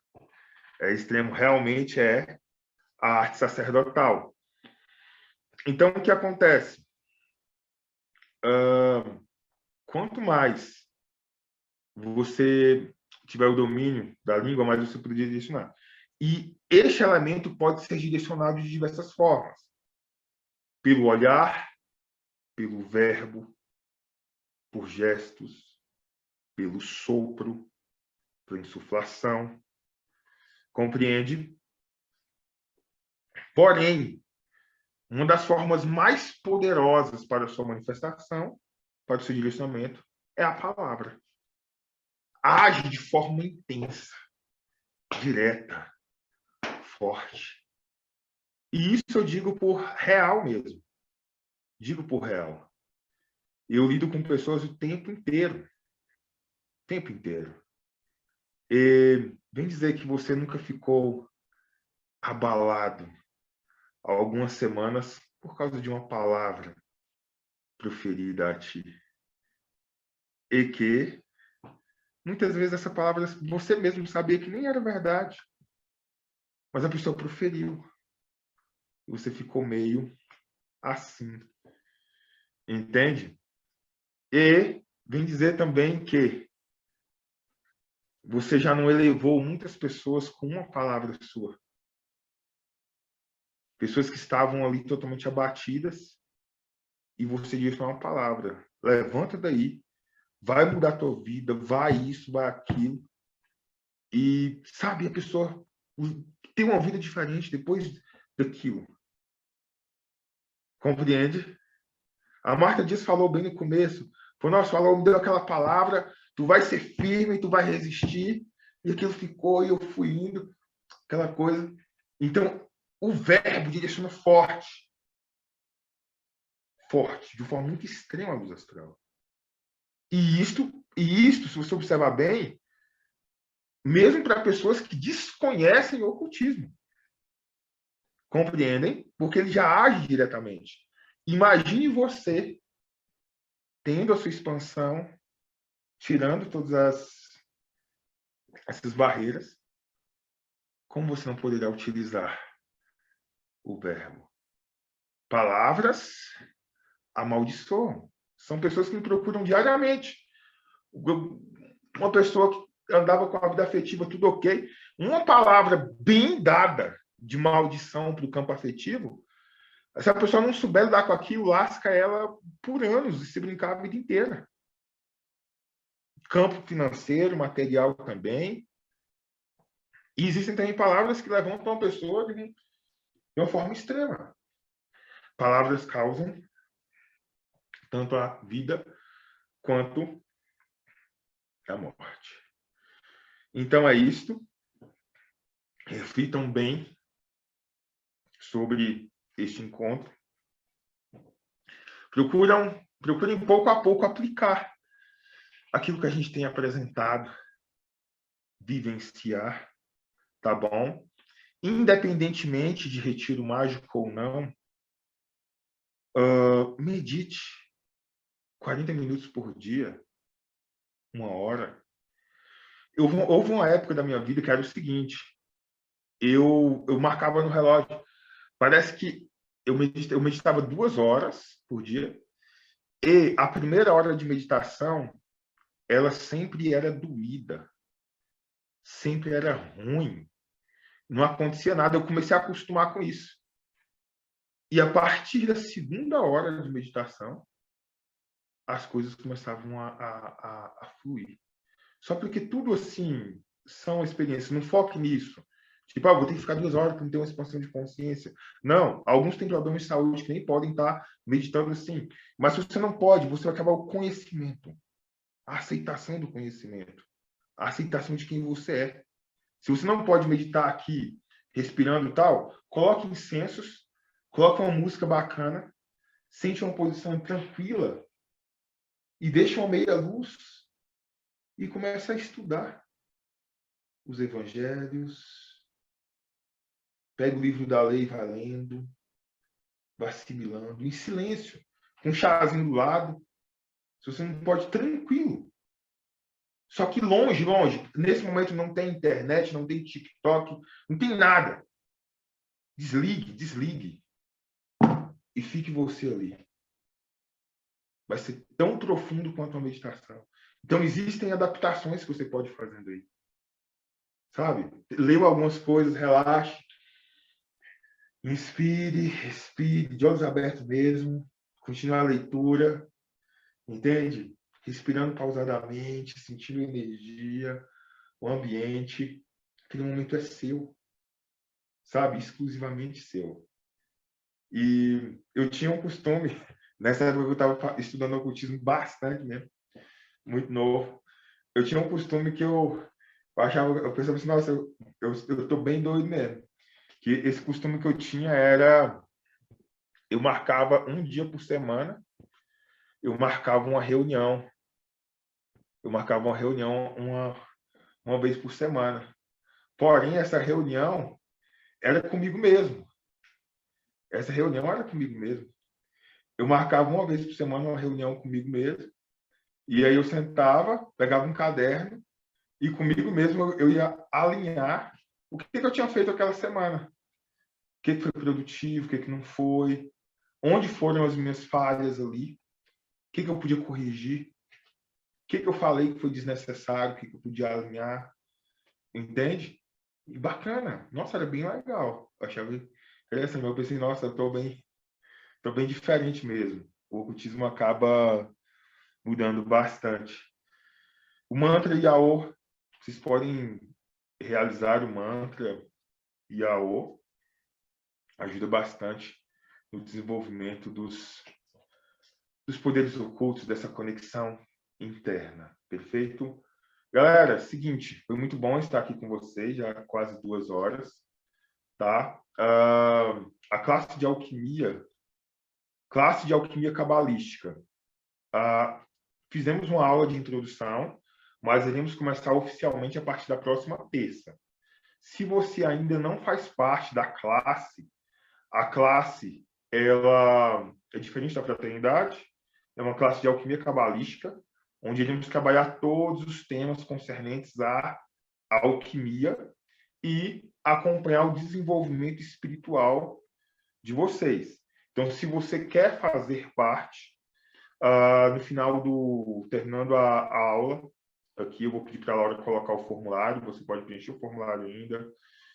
[SPEAKER 1] É extremo. Realmente é a arte sacerdotal. Então, o que acontece? Quanto mais você tiver o domínio da língua, mais você pode direcionar. E este elemento pode ser direcionado de diversas formas. Pelo olhar, pelo verbo, por gestos, pelo sopro, por insuflação. Compreende? Porém, uma das formas mais poderosas para a sua manifestação, para o seu direcionamento, é a palavra. Age de forma intensa, direta, forte. E isso eu digo por real mesmo. Digo por real. Eu lido com pessoas o tempo inteiro. O tempo inteiro. E vem dizer que você nunca ficou abalado há algumas semanas por causa de uma palavra proferida a ti. E que muitas vezes essa palavra você mesmo sabia que nem era verdade. Mas a pessoa proferiu. E você ficou meio assim. Entende? E vem dizer também que você já não elevou muitas pessoas com uma palavra sua. Pessoas que estavam ali totalmente abatidas e você disse uma palavra. Levanta daí, vai mudar a tua vida, vai isso, vai aquilo. E, sabe, a pessoa tem uma vida diferente depois daquilo. Compreende? A Marta Dias falou bem no começo. Quando nós falamos, me deu aquela palavra, tu vai ser firme, tu vai resistir. E aquilo ficou e eu fui indo. Aquela coisa. Então, o verbo direciona forte. Forte, de forma muito extrema a luz astral. E isto, se você observar bem, mesmo para pessoas que desconhecem o ocultismo. Compreendem? Porque ele já age diretamente. Imagine você tendo a sua expansão, tirando todas essas barreiras, como você não poderá utilizar o verbo? Palavras amaldiçoam. São pessoas que me procuram diariamente. Uma pessoa que andava com a vida afetiva, tudo ok. Uma palavra bem dada de maldição para o campo afetivo, se a pessoa não souber lidar com aquilo, lasca ela por anos e se brincar a vida inteira. Campo financeiro, material também. E existem também palavras que levantam a pessoa de uma forma extrema. Palavras causam tanto a vida quanto a morte. Então é isto. Reflitam bem sobre este encontro. Procurem pouco a pouco aplicar aquilo que a gente tem apresentado, vivenciar, tá bom? Independentemente de retiro mágico ou não, medite 40 minutos por dia, 1 hora. Houve uma época da minha vida que era o seguinte, eu marcava no relógio. Parece que eu meditava 2 horas por dia, e a primeira hora de meditação, ela sempre era doída, sempre era ruim, não acontecia nada. Eu comecei a acostumar com isso. E a partir da segunda hora de meditação, as coisas começavam a fluir. Só porque tudo assim são experiências, não foque nisso. Tipo, vou ter que ficar 2 horas para ter uma expansão de consciência. Não, alguns têm problemas de saúde que nem podem estar meditando assim. Mas se você não pode, você vai acabar o conhecimento, a aceitação do conhecimento, a aceitação de quem você é. Se você não pode meditar aqui, respirando e tal, coloque incensos, coloque uma música bacana, sente uma posição tranquila e deixa uma meia luz e começa a estudar os evangelhos. Pega o livro da lei e vai lendo, vai assimilando, em silêncio, com um chazinho do lado. Se você não pode, tranquilo. Só que longe, longe. Nesse momento não tem internet, não tem TikTok, não tem nada. Desligue, desligue. E fique você ali. Vai ser tão profundo quanto a meditação. Então, existem adaptações que você pode fazer aí. Sabe? Leu algumas coisas, relaxe. Inspire, respire, de olhos abertos mesmo. Continue a leitura. Entende? Respirando pausadamente, sentindo energia, o ambiente. Aquele momento é seu. Sabe? Exclusivamente seu. E eu tinha um costume, nessa época eu estava estudando ocultismo bastante mesmo, muito novo. Eu tinha um costume que eu achava, eu pensava assim, nossa, eu tô bem doido mesmo. Que esse costume que eu tinha era, eu marcava um dia por semana, eu marcava uma reunião. Eu marcava uma reunião uma vez por semana. Porém, essa reunião era comigo mesmo. Essa reunião era comigo mesmo. Eu marcava uma vez por semana uma reunião comigo mesmo. E aí eu sentava, pegava um caderno e comigo mesmo eu ia alinhar o que eu tinha feito aquela semana. O que foi produtivo, o que não foi, onde foram as minhas falhas ali, o que eu podia corrigir, o que eu falei que foi desnecessário, o que eu podia alinhar, entende? E bacana. Nossa, era bem legal. Eu achava interessante. Eu pensei, nossa, eu tô bem diferente mesmo. O ocultismo acaba mudando bastante. O mantra Yaô, vocês podem realizar o mantra Yaô, ajuda bastante no desenvolvimento dos poderes ocultos, dessa conexão interna. Perfeito? Galera, seguinte, foi muito bom estar aqui com vocês, já há quase 2 horas, tá? A classe de alquimia cabalística. Fizemos uma aula de introdução, mas iremos começar oficialmente a partir da próxima terça. Se você ainda não faz parte da classe, a classe ela é diferente da fraternidade, é uma classe de alquimia cabalística, onde iremos trabalhar todos os temas concernentes à alquimia e acompanhar o desenvolvimento espiritual de vocês. Então, se você quer fazer parte, no final terminando a aula, aqui eu vou pedir para a Laura colocar o formulário, você pode preencher o formulário ainda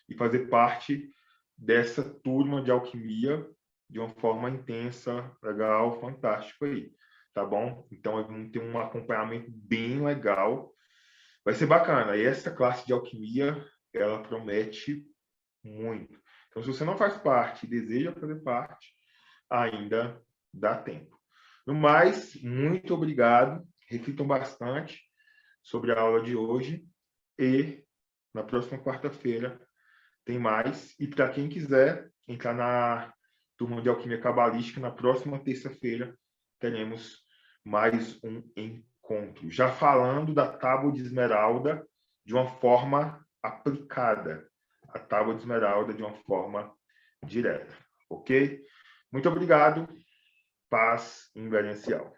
[SPEAKER 1] e fazer parte dessa turma de alquimia de uma forma intensa, legal, fantástico aí, tá bom? Então, vamos ter um acompanhamento bem legal, vai ser bacana. E essa classe de alquimia, ela promete muito. Então, se você não faz parte e deseja fazer parte, ainda dá tempo. No mais, muito obrigado. Reflitam bastante sobre a aula de hoje e na próxima quarta-feira tem mais. E para quem quiser entrar na turma de alquimia cabalística, na próxima terça-feira teremos mais um encontro. Já falando da tábua de esmeralda de uma forma aplicada. A tábua de esmeralda de uma forma direta. Ok? Muito obrigado. Paz inverencial.